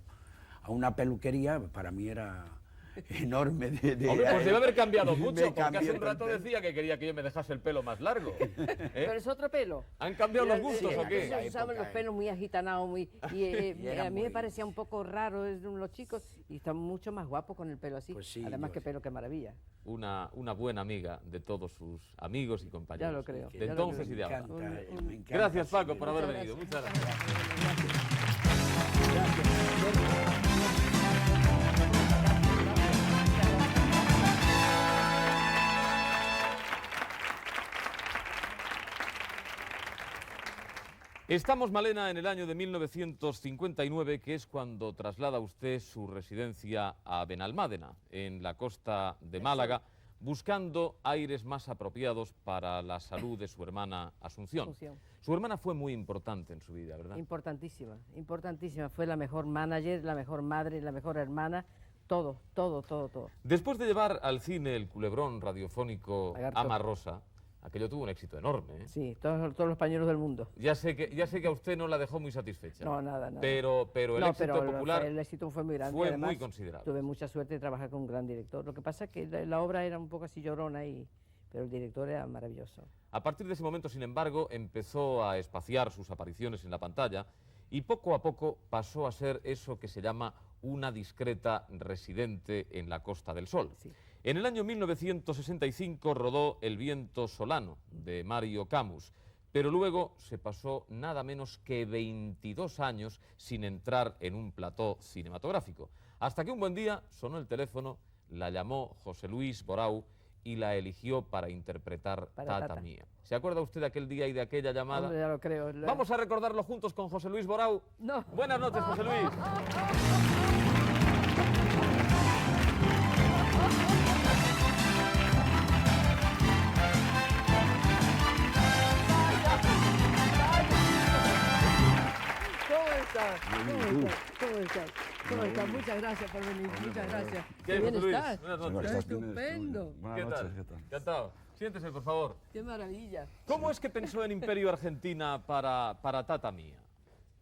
a una peluquería, para mí era enorme.
Hombre, pues debe haber cambiado
Me
mucho, porque
cambió
hace un rato
tanto.
decía que quería que yo me dejase el pelo más largo.
Pero es otro pelo.
¿Han cambiado los gustos
Sí,
o qué?
entonces usaban los pelos muy agitanados, muy, y
era
a mí me
muy-
parecía un poco raro los chicos y están mucho más guapos con el pelo así.
Pues sí,
Además,
yo
qué
sí.
pelo, qué maravilla.
Una buena amiga de todos sus amigos y compañeros.
Ya lo creo,
De
ya lo
entonces
creo.
y de ahora.
Me encanta,
Gracias,
sí,
Paco, por haber
Muchas
venido.
gracias.
Muchas gracias. Estamos, Malena, en el año de 1959, que es cuando traslada usted su residencia a Benalmádena, en la costa de Málaga, buscando aires más apropiados para la salud de su hermana Asunción. Su hermana fue muy importante en su vida, ¿verdad?
Importantísima, importantísima. Fue la mejor manager, la mejor madre, la mejor hermana, todo, todo, todo, todo.
Después de llevar al cine el culebrón radiofónico
Lagarto.
Ama Rosa, aquello tuvo un éxito enorme, ¿eh?
Sí, todos los pañuelos del mundo.
Ya sé que a usted no la dejó muy satisfecha.
No, nada, nada.
Pero el éxito popular
el éxito fue muy grande.
fue
Además,
muy considerable.
Tuve mucha suerte de trabajar con un gran director. Lo que pasa es que la obra era un poco así llorona, pero el director era maravilloso.
A partir de ese momento, sin embargo, empezó a espaciar sus apariciones en la pantalla y poco a poco pasó a ser eso que se llama una discreta residente en la Costa del Sol.
Sí.
En el año 1965 rodó El viento solano, de Mario Camus, pero luego se pasó nada menos que 22 años sin entrar en un plató cinematográfico, hasta que un buen día sonó el teléfono, la llamó José Luis Borau y la eligió para interpretar Tata Mía. ¿Se acuerda usted de aquel día y de aquella llamada?
Hombre, ya lo creo.
Vamos a recordarlo juntos con José Luis Borau.
No.
Buenas noches, José Luis.
¿Cómo estás? Muchas gracias por venir, muchas gracias.
¿Qué
bien
José Luis?
estás?
Buenas noches.
Estupendo.
¿Qué tal? Encantado. Siéntese, por favor.
Qué maravilla.
¿Cómo es que pensó en Imperio Argentina para Tata Mía?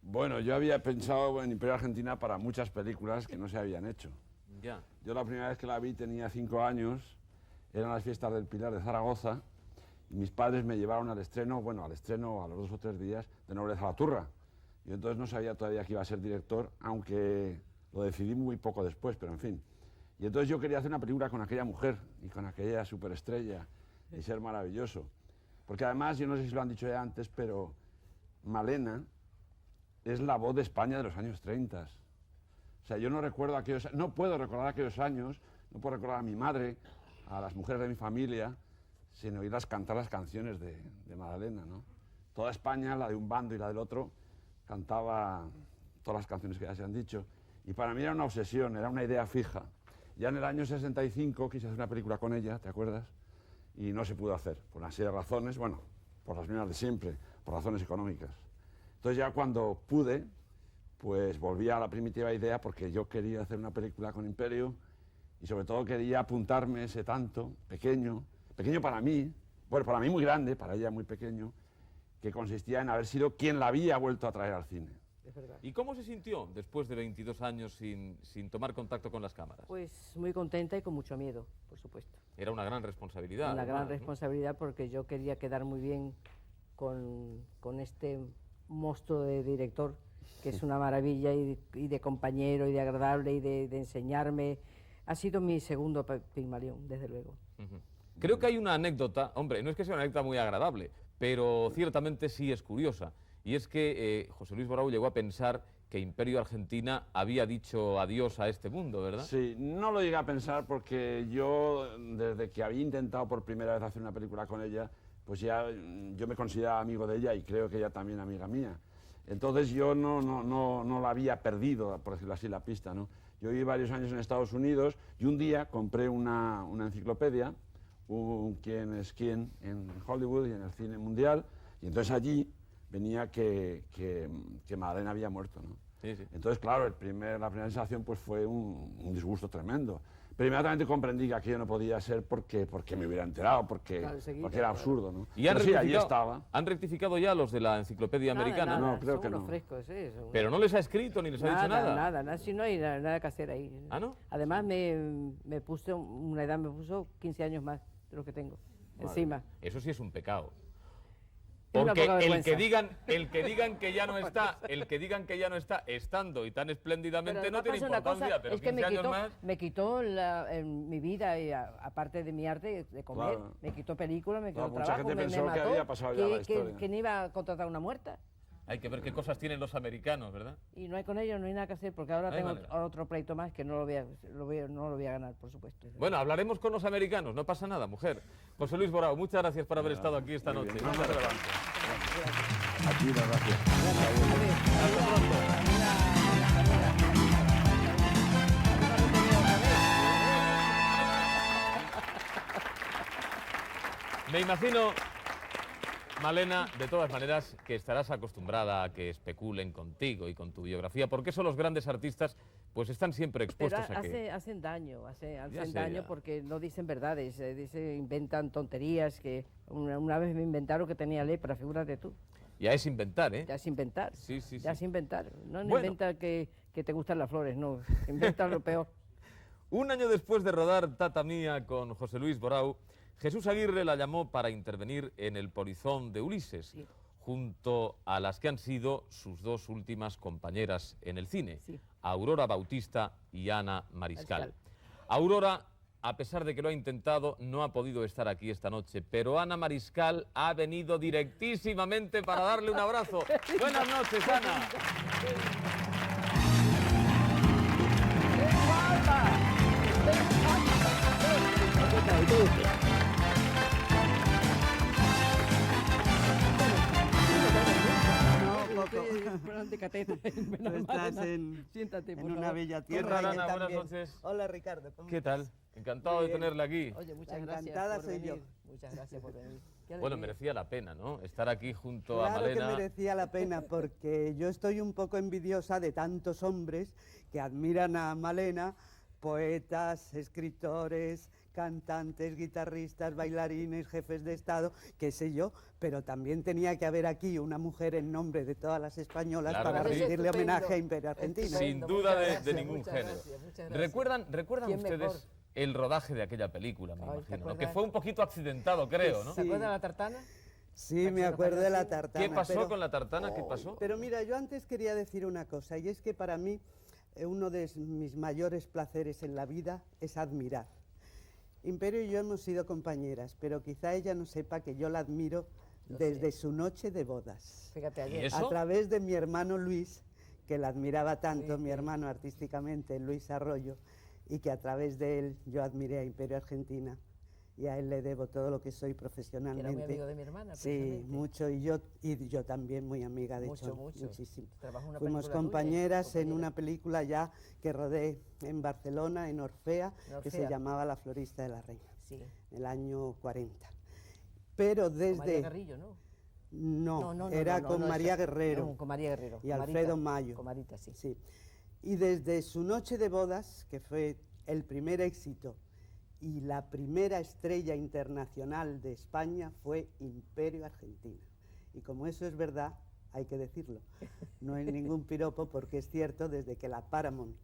Bueno, yo había pensado en Imperio Argentina para muchas películas que no se habían hecho.
Ya.
Yo la primera vez que la vi tenía 5 años, eran las fiestas del Pilar de Zaragoza, y mis padres me llevaron al estreno a los 2 o 3 días, de Nobleza a la Turra. Yo entonces no sabía todavía que iba a ser director, aunque lo decidí muy poco después, pero en fin. Y entonces yo quería hacer una película con aquella mujer y con aquella superestrella y ser maravilloso. Porque además, yo no sé si lo han dicho ya antes, pero Malena es la voz de España de los años 30. O sea, yo no recuerdo aquellos, no puedo recordar aquellos años, no puedo recordar a mi madre, a las mujeres de mi familia, sin oírlas cantar las canciones de Magdalena, ¿no? Toda España, la de un bando y la del otro, cantaba todas las canciones que ya se han dicho. Y para mí era una obsesión, era una idea fija. Ya en el año 65 quise hacer una película con ella, ¿te acuerdas? Y no se pudo hacer, por una serie de razones, bueno, por las mismas de siempre, por razones económicas. Entonces ya cuando pude, pues volví a la primitiva idea porque yo quería hacer una película con Imperio y sobre todo quería apuntarme ese tanto, pequeño para mí, bueno, para mí muy grande, para ella muy pequeño, que consistía en haber sido quien la había vuelto a traer al cine.
Es verdad.
¿Y cómo se sintió después de 22 años sin tomar contacto con las cámaras?
Pues muy contenta y con mucho miedo, por supuesto.
Era una gran responsabilidad.
Una gran
además, ¿no?
responsabilidad porque yo quería quedar muy bien con este monstruo de director, que es una maravilla y de compañero y de agradable y de enseñarme. Ha sido mi segundo Pigmalión, desde luego.
Creo que hay una anécdota, hombre, no es que sea una anécdota muy agradable, pero ciertamente sí es curiosa. Y es que José Luis Borau llegó a pensar que Imperio Argentina había dicho adiós a este mundo, ¿verdad?
Sí, no lo llegué a pensar porque yo, desde que había intentado por primera vez hacer una película con ella, pues ya yo me consideraba amigo de ella y creo que ella también amiga mía. Entonces yo no la había perdido, por decirlo así, la pista, ¿no? Yo viví varios años en Estados Unidos y un día compré una enciclopedia, un quién es quién en Hollywood y en el cine mundial, y entonces allí venía que Magdalena había muerto, ¿no?
Sí, sí.
Entonces, claro, la primera sensación pues fue un disgusto tremendo. Pero inmediatamente comprendí que aquello no podía ser porque me hubiera enterado, porque era absurdo, ¿no?
Y
sí, allí estaba.
¿Han rectificado ya los de la enciclopedia americana?
Nada,
No, creo que no.
Frescos, ¿sí?
Pero no les ha escrito ni les ha dicho nada.
Nada, si no hay nada que hacer ahí.
¿Ah, no?
Además me puso una edad, me puso 15 años más de lo que tengo, encima.
Eso sí es un pecado.
Es una
Porque
poca
el
vergüenza.
que digan que ya no está, estando y tan espléndidamente
Pero
no tiene
pasa una
importancia,
cosa,
pero
es que
15 años más...
me quitó en mi vida, y aparte de mi arte de comer,
Claro.
me quitó películas, me quitó
Mucha
trabajo,
gente
me
pensó que
mató,
había pasado ya la historia.
que no iba a contratar una muerta.
Hay que ver qué cosas tienen los americanos, ¿verdad?
Y no hay con ellos, no hay nada que hacer, porque ahora
No hay
tengo
manera.
otro pleito más que no lo voy a ganar, por supuesto.
Bueno, hablaremos con los americanos, no pasa nada, mujer. José Luis Borau, muchas gracias por haber estado aquí esta noche.
bien.
Muchas gracias.
Aquí, gracias.
Hasta pronto. Me imagino, Malena, de todas maneras, que estarás acostumbrada a que especulen contigo y con tu biografía, porque eso los grandes artistas pues están siempre expuestos
Pero
a que...
hacen daño, hacen
sé,
daño
ya.
porque no dicen verdades, inventan tonterías, que una vez me inventaron que tenía lepra, figúrate tú.
Ya es inventar, ¿eh?
Ya es inventar,
Sí, sí,
ya
sí.
es inventar. No
Bueno.
inventa que te gustan las flores, no, inventa lo peor.
Un año después de rodar Tata Mía con José Luis Borau, Jesús Aguirre la llamó para intervenir en El polizón de Ulises,
Sí.
junto a las que han sido sus dos últimas compañeras en el cine,
Sí.
Aurora Bautista y Ana Mariscal.
Mariscal.
Aurora, a pesar de que lo ha intentado, no ha podido estar aquí esta noche, pero Ana Mariscal ha venido directísimamente para darle un abrazo. Buenas noches, Ana.
Siéntate, por
en una
favor.
bella
¿Qué
tierra.
tal,
y
Ana? Buenas
también-
noches.
Hola, Ricardo. ¿cómo
¿Qué
estás?
tal? Encantado
Muy
de
bien.
tenerla aquí.
Oye, muchas
La
gracias
encantada
por
soy yo.
venir. Muchas gracias por venir. Qué
Bueno,
alegría.
merecía la pena, ¿no? Estar aquí junto a
Claro que
Malena.
merecía la pena, porque yo estoy un poco envidiosa de tantos hombres que admiran a Malena, poetas, escritores, cantantes, guitarristas, bailarines, jefes de Estado, qué sé yo, pero también tenía que haber aquí una mujer en nombre de todas las españolas
Claro
para
que sí.
rendirle
Estupendo.
homenaje a Imperio Argentino.
Sin
Muchas
duda de
gracias,
ningún
muchas
género.
gracias, muchas gracias.
¿Recuerdan
¿Quién
ustedes
mejor?
el rodaje de aquella película, me
Ay, ¿te
imagino? ¿no?
acuerdas?
Que fue un poquito accidentado, creo, ¿no?
¿Se acuerda de la tartana?
Sí, me acuerdo de la
Tartana.
tartana.
¿Qué pasó
pero-
con la tartana? ¿Qué pasó?
Pero mira, yo antes quería decir una cosa, y es que para mí uno de mis mayores placeres en la vida es admirar. Imperio y yo hemos sido compañeras, pero quizá ella no sepa que yo la admiro desde su noche de bodas.
Fíjate,
¿Y
ayer.
eso?
A través de mi hermano Luis, que la admiraba tanto,
Sí,
mi
sí.
hermano artísticamente, Luis Arroyo, y que a través de él yo admiré a Imperio Argentina, y a él le debo todo lo que soy
Que
profesionalmente.
era muy amigo de mi hermana.
Sí,
precisamente.
mucho, y yo también muy amiga, de
Mucho,
hecho,
mucho.
muchísimo.
Trabajó en una
Fuimos
película tuya,
compañeras en
compañera.
una película ya que rodé en Barcelona, en Orfea,
En
que se
Orfea.
llamaba La florista de la reina,
Sí.
en el año 40. Pero
Con María
desde...
Garrillo, ¿no?
No, era con
no,
María
esa-
Guerrero.
no, con María Guerrero.
Y
con
Alfredo
Marita,
Mayo.
Con Marita, sí.
Sí. Y desde su noche de bodas, que fue el primer éxito y la primera estrella internacional de España, fue Imperio Argentina. Y como eso es verdad, hay que decirlo. No es ningún piropo, porque es cierto, desde que la Paramount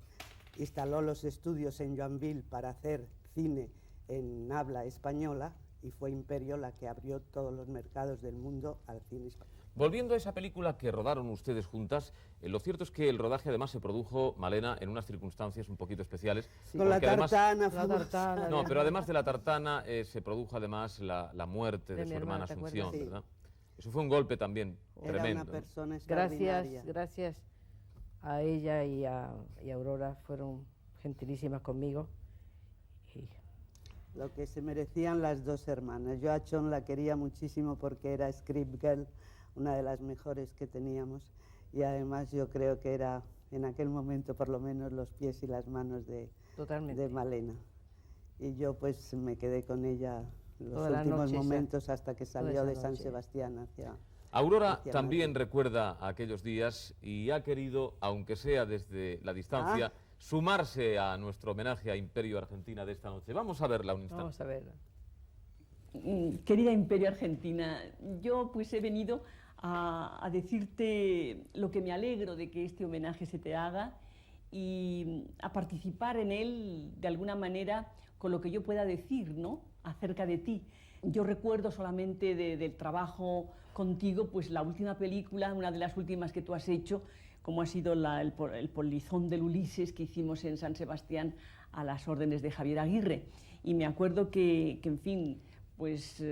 instaló los estudios en Joinville para hacer cine en habla española, y fue Imperio la que abrió todos los mercados del mundo al cine español.
Volviendo a esa película que rodaron ustedes juntas, lo cierto es que el rodaje además se produjo, Malena, en unas circunstancias un poquito especiales.
Con la
porque además-
tartana,
La
fuimos-
tartana.
No, pero además de la tartana se produjo además la muerte de
De mi
su hermana
hermana, ¿te
Asunción,
acuerdas?
Sí.
¿verdad? Eso fue un golpe también
Era
tremendo.
una
¿no?
persona extraordinaria.
Gracias a ella y a Aurora, fueron gentilísimas conmigo. Y
Lo que se merecían las dos hermanas. Yo a Chon la quería muchísimo porque era script girl, una de las mejores que teníamos, y además yo creo que era en aquel momento por lo menos los pies y las manos de
totalmente.
Malena. Y yo pues me quedé con ella los
Toda la
últimos
noche esa-
momentos hasta que
toda
salió
esa
de San
noche.
Sebastián hacia...
Aurora
hacia
también
Madrid.
recuerda aquellos días y ha querido, aunque sea desde la distancia, sumarse a nuestro homenaje a Imperio Argentina de esta noche. Vamos a verla un instante.
Vamos a ver.
Querida Imperio Argentina, yo pues he venido a decirte lo que me alegro de que este homenaje se te haga y a participar en él de alguna manera con lo que yo pueda decir, ¿no?, acerca de ti. Yo recuerdo solamente del trabajo contigo, pues la última película, una de las últimas que tú has hecho, como ha sido el polizón del Ulises que hicimos en San Sebastián a las órdenes de Javier Aguirre. Y me acuerdo que en fin, pues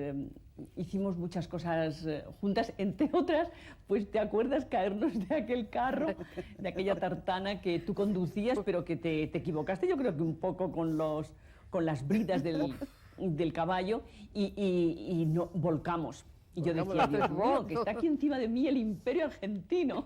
hicimos muchas cosas juntas, entre otras, pues te acuerdas caernos de aquel carro, de aquella tartana que tú conducías, pero que te equivocaste, yo creo que un poco con las bridas del caballo y no, volcamos. Y yo decía,
Volcamos
Dios
los
mío,
tres
que está aquí encima de mí el Imperio Argentino.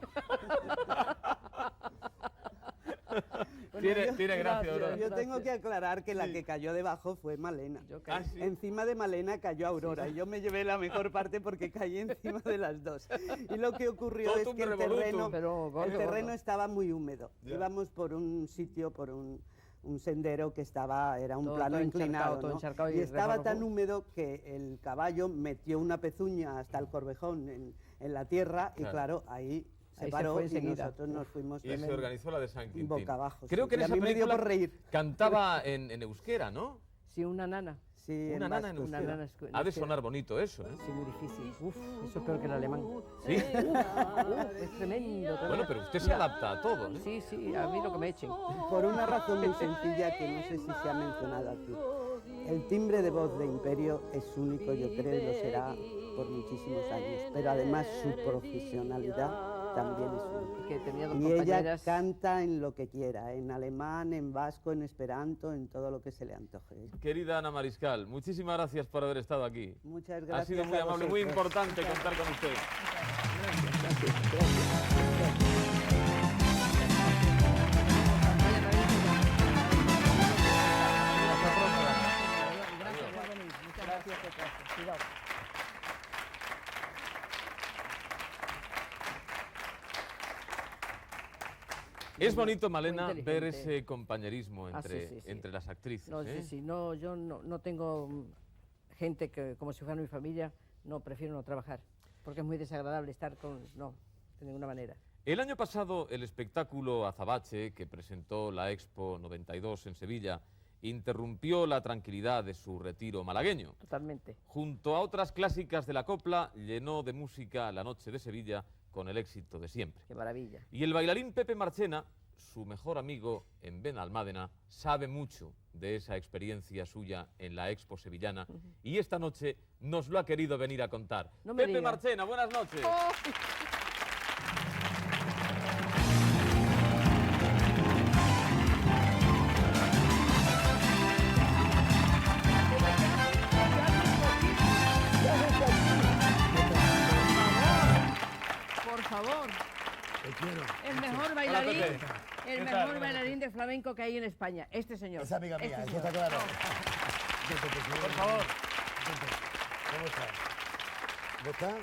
Tiene gracia, Aurora.
Yo tengo que aclarar que la que cayó debajo fue Malena.
¿Sí?
Encima de Malena cayó Aurora. Y yo me llevé la mejor parte porque caí encima de las dos. Y lo que ocurrió es que el terreno estaba muy húmedo. Íbamos por un sitio, por un sendero que era un plano inclinado, ¿no? Y estaba tan húmedo que el caballo metió una pezuña hasta el corvejón en la tierra y claro, ahí se paró y nosotros nos fuimos
y se organizó la de San Quintín.
Boca abajo.
Creo que en esa película cantaba en euskera, ¿no?
Sí, una nana.
Sí,
una nana en euskera. Ha de sonar bonito eso, ¿eh?
Sí, muy difícil. Uf, eso es peor que el alemán.
¿Sí?
Es tremendo.
Bueno, pero usted se adapta a todo, ¿eh?
Sí, sí, a mí lo que me echen.
Por una razón muy sencilla que no sé si se ha mencionado aquí. El timbre de voz de Imperio es único, yo creo, y lo será por muchísimos años. Pero además su profesionalidad también es única. Y ella canta en lo que quiera, en alemán, en vasco, en esperanto, en todo lo que se le antoje.
Querida Ana Mariscal, muchísimas gracias por haber estado aquí.
Muchas gracias.
Ha sido muy amable, muy importante contar con usted. Es bonito, Malena, ver ese compañerismo entre las actrices.
No, yo no tengo gente que, como si fuera mi familia, prefiero no trabajar, porque es muy desagradable estar no, de ninguna manera.
El año pasado, el espectáculo Azabache, que presentó la Expo 92 en Sevilla, interrumpió la tranquilidad de su retiro malagueño.
Totalmente.
Junto a otras clásicas de la copla, llenó de música la noche de Sevilla con el éxito de siempre.
¡Qué maravilla!
Y el bailarín Pepe Marchena, su mejor amigo en Benalmádena, sabe mucho de esa experiencia suya en la Expo sevillana y esta noche nos lo ha querido venir a contar. Pepe Marchena, buenas noches.
Oh. Por favor. El mejor bailarín, bailarín de flamenco que hay en España, este señor.
Es amiga mía, eso está claro.
Por favor.
¿Cómo estás? ¿Cómo estás?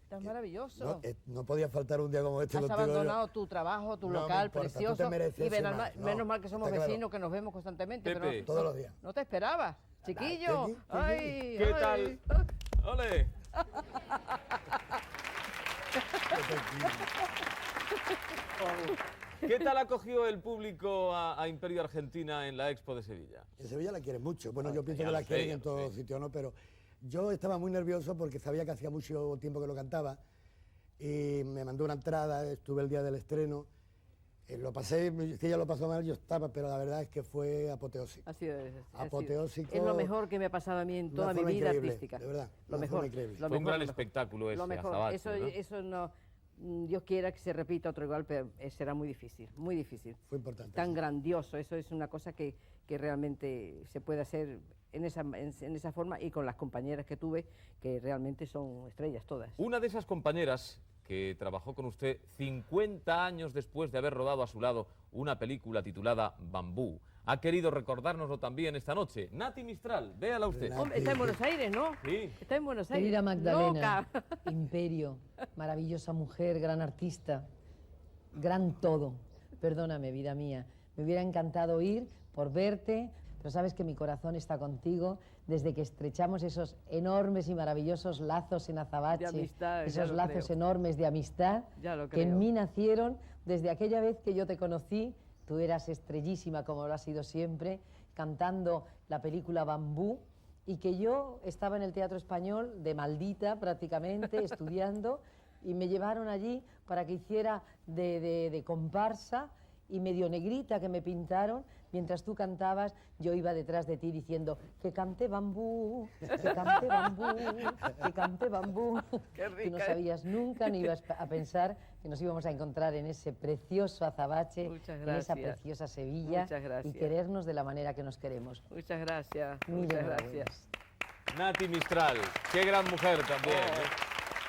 Estás maravilloso.
No podía faltar un día como este.
Has abandonado tu trabajo, tu local precioso.
Tú te mereces
menos mal que somos vecinos, que nos vemos constantemente.
Pepe.
Pero
todos los días.
No te esperaba, chiquillo. Ay,
¿qué tal? ¡Ole! ¿Qué tal acogió el público a Imperio Argentina en la Expo de Sevilla?
En Sevilla la quieren mucho. Bueno, yo pienso que la quieren en todos sitios, ¿no? Pero yo estaba muy nervioso porque sabía que hacía mucho tiempo que lo cantaba y me mandó una entrada, estuve el día del estreno. Lo pasé, si ella lo pasó mal, yo estaba, pero la verdad es que fue apoteósico. Apoteósico.
Es lo mejor que me ha pasado a mí en toda mi vida artística.
De verdad,
lo mejor.
Fue un gran espectáculo ese,
lo mejor.
Azabache,
eso no, Dios quiera que se repita otro igual, pero será muy difícil, muy difícil.
Fue importante.
Tan grandioso, eso es una cosa que realmente se puede hacer en esa forma y con las compañeras que tuve, que realmente son estrellas todas.
Una de esas compañeras que trabajó con usted 50 años después de haber rodado a su lado una película titulada Bambú. Ha querido recordárnoslo también esta noche. Nati Mistral, véala usted.
Hombre, está en Buenos Aires, ¿no?
Sí.
Está en Buenos Aires.
Querida Magdalena, Imperio, maravillosa mujer, gran artista, gran todo. Perdóname, vida mía. Me hubiera encantado ir por verte, pero sabes que mi corazón está contigo desde que estrechamos esos enormes y maravillosos lazos en Azabache,
de amistad,
esos lazos enormes de amistad que en mí nacieron desde aquella vez que yo te conocí. Tú eras estrellísima, como lo has sido siempre, cantando la película Bambú, y que yo estaba en el Teatro Español de maldita prácticamente, estudiando, y me llevaron allí para que hiciera de comparsa, y medio negrita que me pintaron. Mientras tú cantabas, yo iba detrás de ti diciendo que cante Bambú, que cante Bambú, que cante Bambú.
Qué rica.
Tú no sabías nunca ni ibas a pensar que nos íbamos a encontrar en ese precioso Azabache, en esa preciosa Sevilla, y querernos de la manera que nos queremos.
Muchas gracias.
Muchas gracias.
Nati Mistral, qué gran mujer también.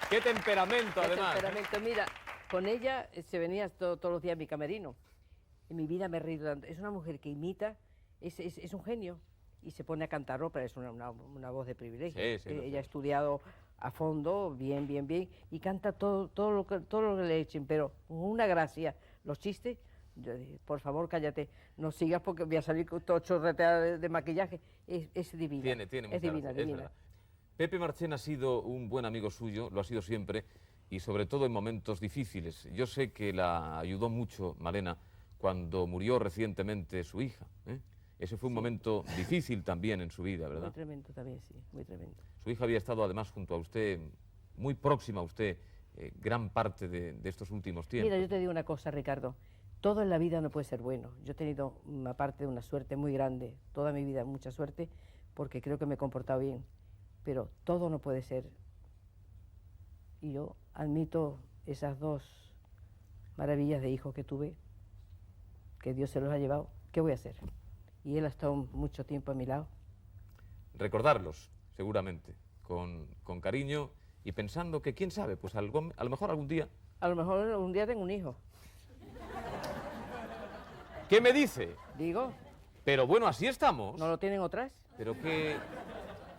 Qué temperamento, además.
Temperamento. Mira, con ella se venía todos los días a mi camerino. En mi vida me he reído tanto. Es una mujer que imita, es un genio. Y se pone a cantar ópera, es una voz de privilegio. Ella ha estudiado a fondo, bien, y canta todo lo que le echen, pero con una gracia. Los chistes, yo dije, por favor, cállate, no sigas porque voy a salir con todo chorreteado de maquillaje. Es divina.
Tiene
es divina,
gracia,
divina.
Pepe Marchena ha sido un buen amigo suyo, lo ha sido siempre, y sobre todo en momentos difíciles. Yo sé que la ayudó mucho Malena cuando murió recientemente su hija, ¿eh? Ese fue un momento difícil también en su vida, ¿verdad?
Muy tremendo también, sí, muy tremendo.
Su hija había estado además junto a usted, muy próxima a usted, gran parte de estos últimos tiempos.
Mira, yo te digo una cosa, Ricardo, todo en la vida no puede ser bueno. Yo he tenido, aparte de una suerte muy grande, toda mi vida mucha suerte, porque creo que me he comportado bien, pero todo no puede ser. Y yo admito esas dos maravillas de hijos que tuve, que Dios se los ha llevado. ¿Qué voy a hacer? Y él ha estado mucho tiempo a mi lado.
Recordarlos, seguramente, con cariño y pensando que, quién sabe, pues a lo mejor algún día...
A lo mejor un día tengo un hijo.
¿Qué me dice?
Digo.
Pero bueno, así estamos.
¿No lo tienen otras?
Pero que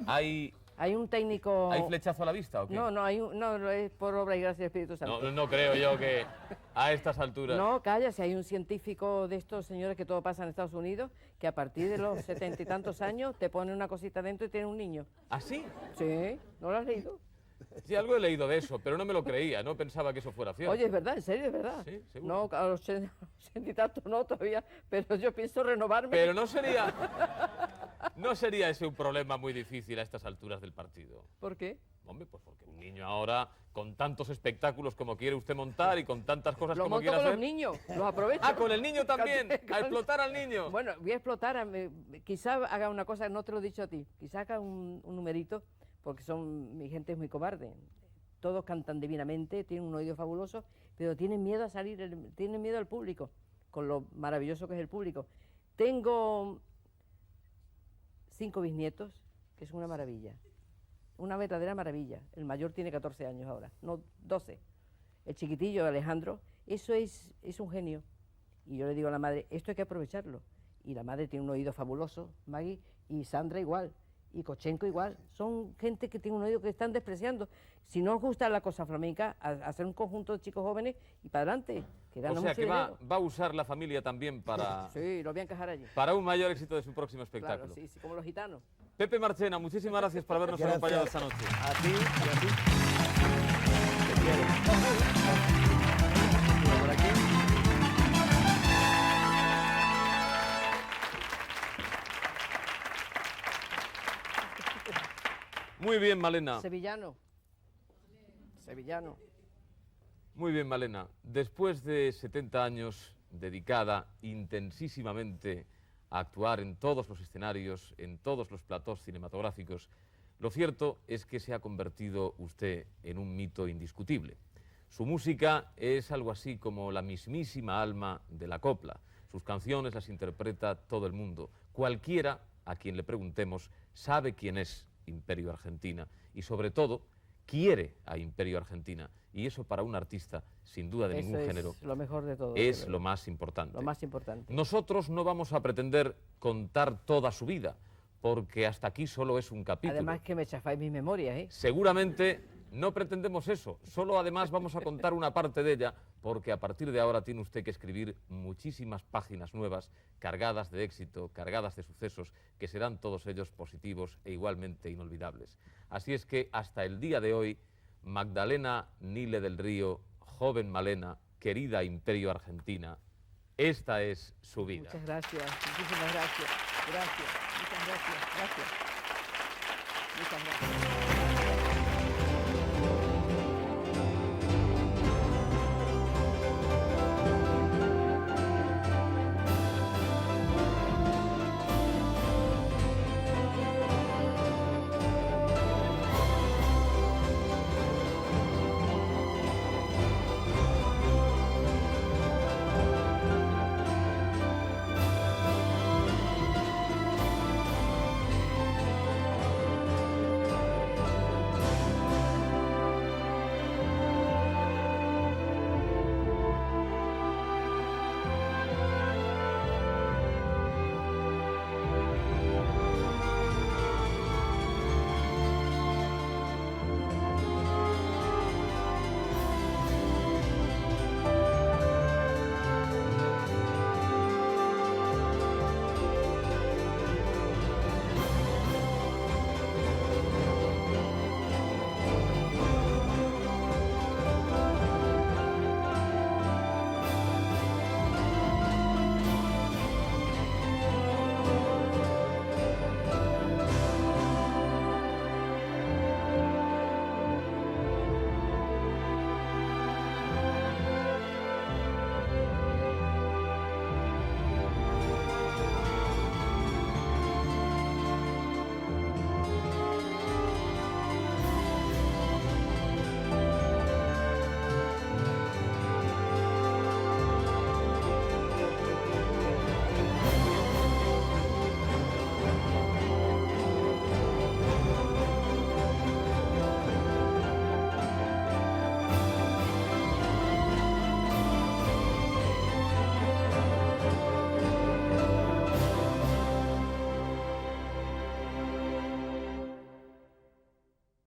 hay...
Hay un técnico...
¿Hay flechazo a la vista o qué?
No, es por obra y gracia del Espíritu Santo.
No creo yo que a estas alturas...
No, calla, si hay un científico de estos señores que todo pasa en Estados Unidos, que a partir de los 70 y tantos años te pone una cosita dentro y tiene un niño.
¿Ah, sí?
Sí, ¿no lo has leído?
Sí, algo he leído de eso, pero no me lo creía, no pensaba que eso fuera cierto.
Oye, es verdad, en serio, es verdad.
Sí, seguro.
No, a los 80 y tantos no todavía, pero yo pienso renovarme.
Pero no sería ese un problema muy difícil a estas alturas del partido.
¿Por qué?
Hombre, pues porque un niño ahora, con tantos espectáculos como quiere usted montar y con tantas cosas como quiere hacer...
Los niños, los aprovecho.
Ah, con el niño también, a explotar al niño.
Bueno, voy a explotar, quizá haga una cosa, no te lo he dicho a ti, quizá haga un numerito, porque mi gente es muy cobarde. Todos cantan divinamente, tienen un oído fabuloso, pero tienen miedo a salir, tienen miedo al público, con lo maravilloso que es el público. Tengo 5 bisnietos, que es una maravilla, una verdadera maravilla. El mayor tiene 14 años ahora, no 12. El chiquitillo, Alejandro, eso es un genio. Y yo le digo a la madre, esto hay que aprovecharlo. Y la madre tiene un oído fabuloso, Maggie, y Sandra igual. Y Kochenko igual, son gente que tiene un oído que están despreciando. Si no os gusta la cosa flamenca, hacer un conjunto de chicos jóvenes y para adelante, que ganan mucho dinero.
Va a usar la familia también para...
Sí, lo voy a encajar allí.
Para un mayor éxito de su próximo espectáculo.
Claro, sí, como los gitanos.
Pepe Marchena, muchísimas gracias por habernos acompañado esta noche.
A ti y a ti. Te quiero. Por aquí.
Muy bien, Malena.
Sevillano.
Muy bien, Malena. Después de 70 años dedicada intensísimamente a actuar en todos los escenarios, en todos los platós cinematográficos, lo cierto es que se ha convertido usted en un mito indiscutible. Su música es algo así como la mismísima alma de la copla. Sus canciones las interpreta todo el mundo. Cualquiera a quien le preguntemos sabe quién es Imperio Argentina y sobre todo quiere a Imperio Argentina, y eso para un artista sin duda de ningún género
es lo mejor de todo,
es lo más importante.
Lo más importante.
Nosotros no vamos a pretender contar toda su vida porque hasta aquí solo es un capítulo.
Además que me chafáis mis memorias, ¿eh?
Seguramente no pretendemos eso, solo además vamos a contar una parte de ella porque a partir de ahora tiene usted que escribir muchísimas páginas nuevas cargadas de éxito, cargadas de sucesos que serán todos ellos positivos e igualmente inolvidables. Así es que hasta el día de hoy, Magdalena Nile del Río, joven Malena, querida Imperio Argentina, esta es su vida.
Muchas gracias, muchísimas gracias. Gracias, muchas gracias, gracias. Muchas gracias.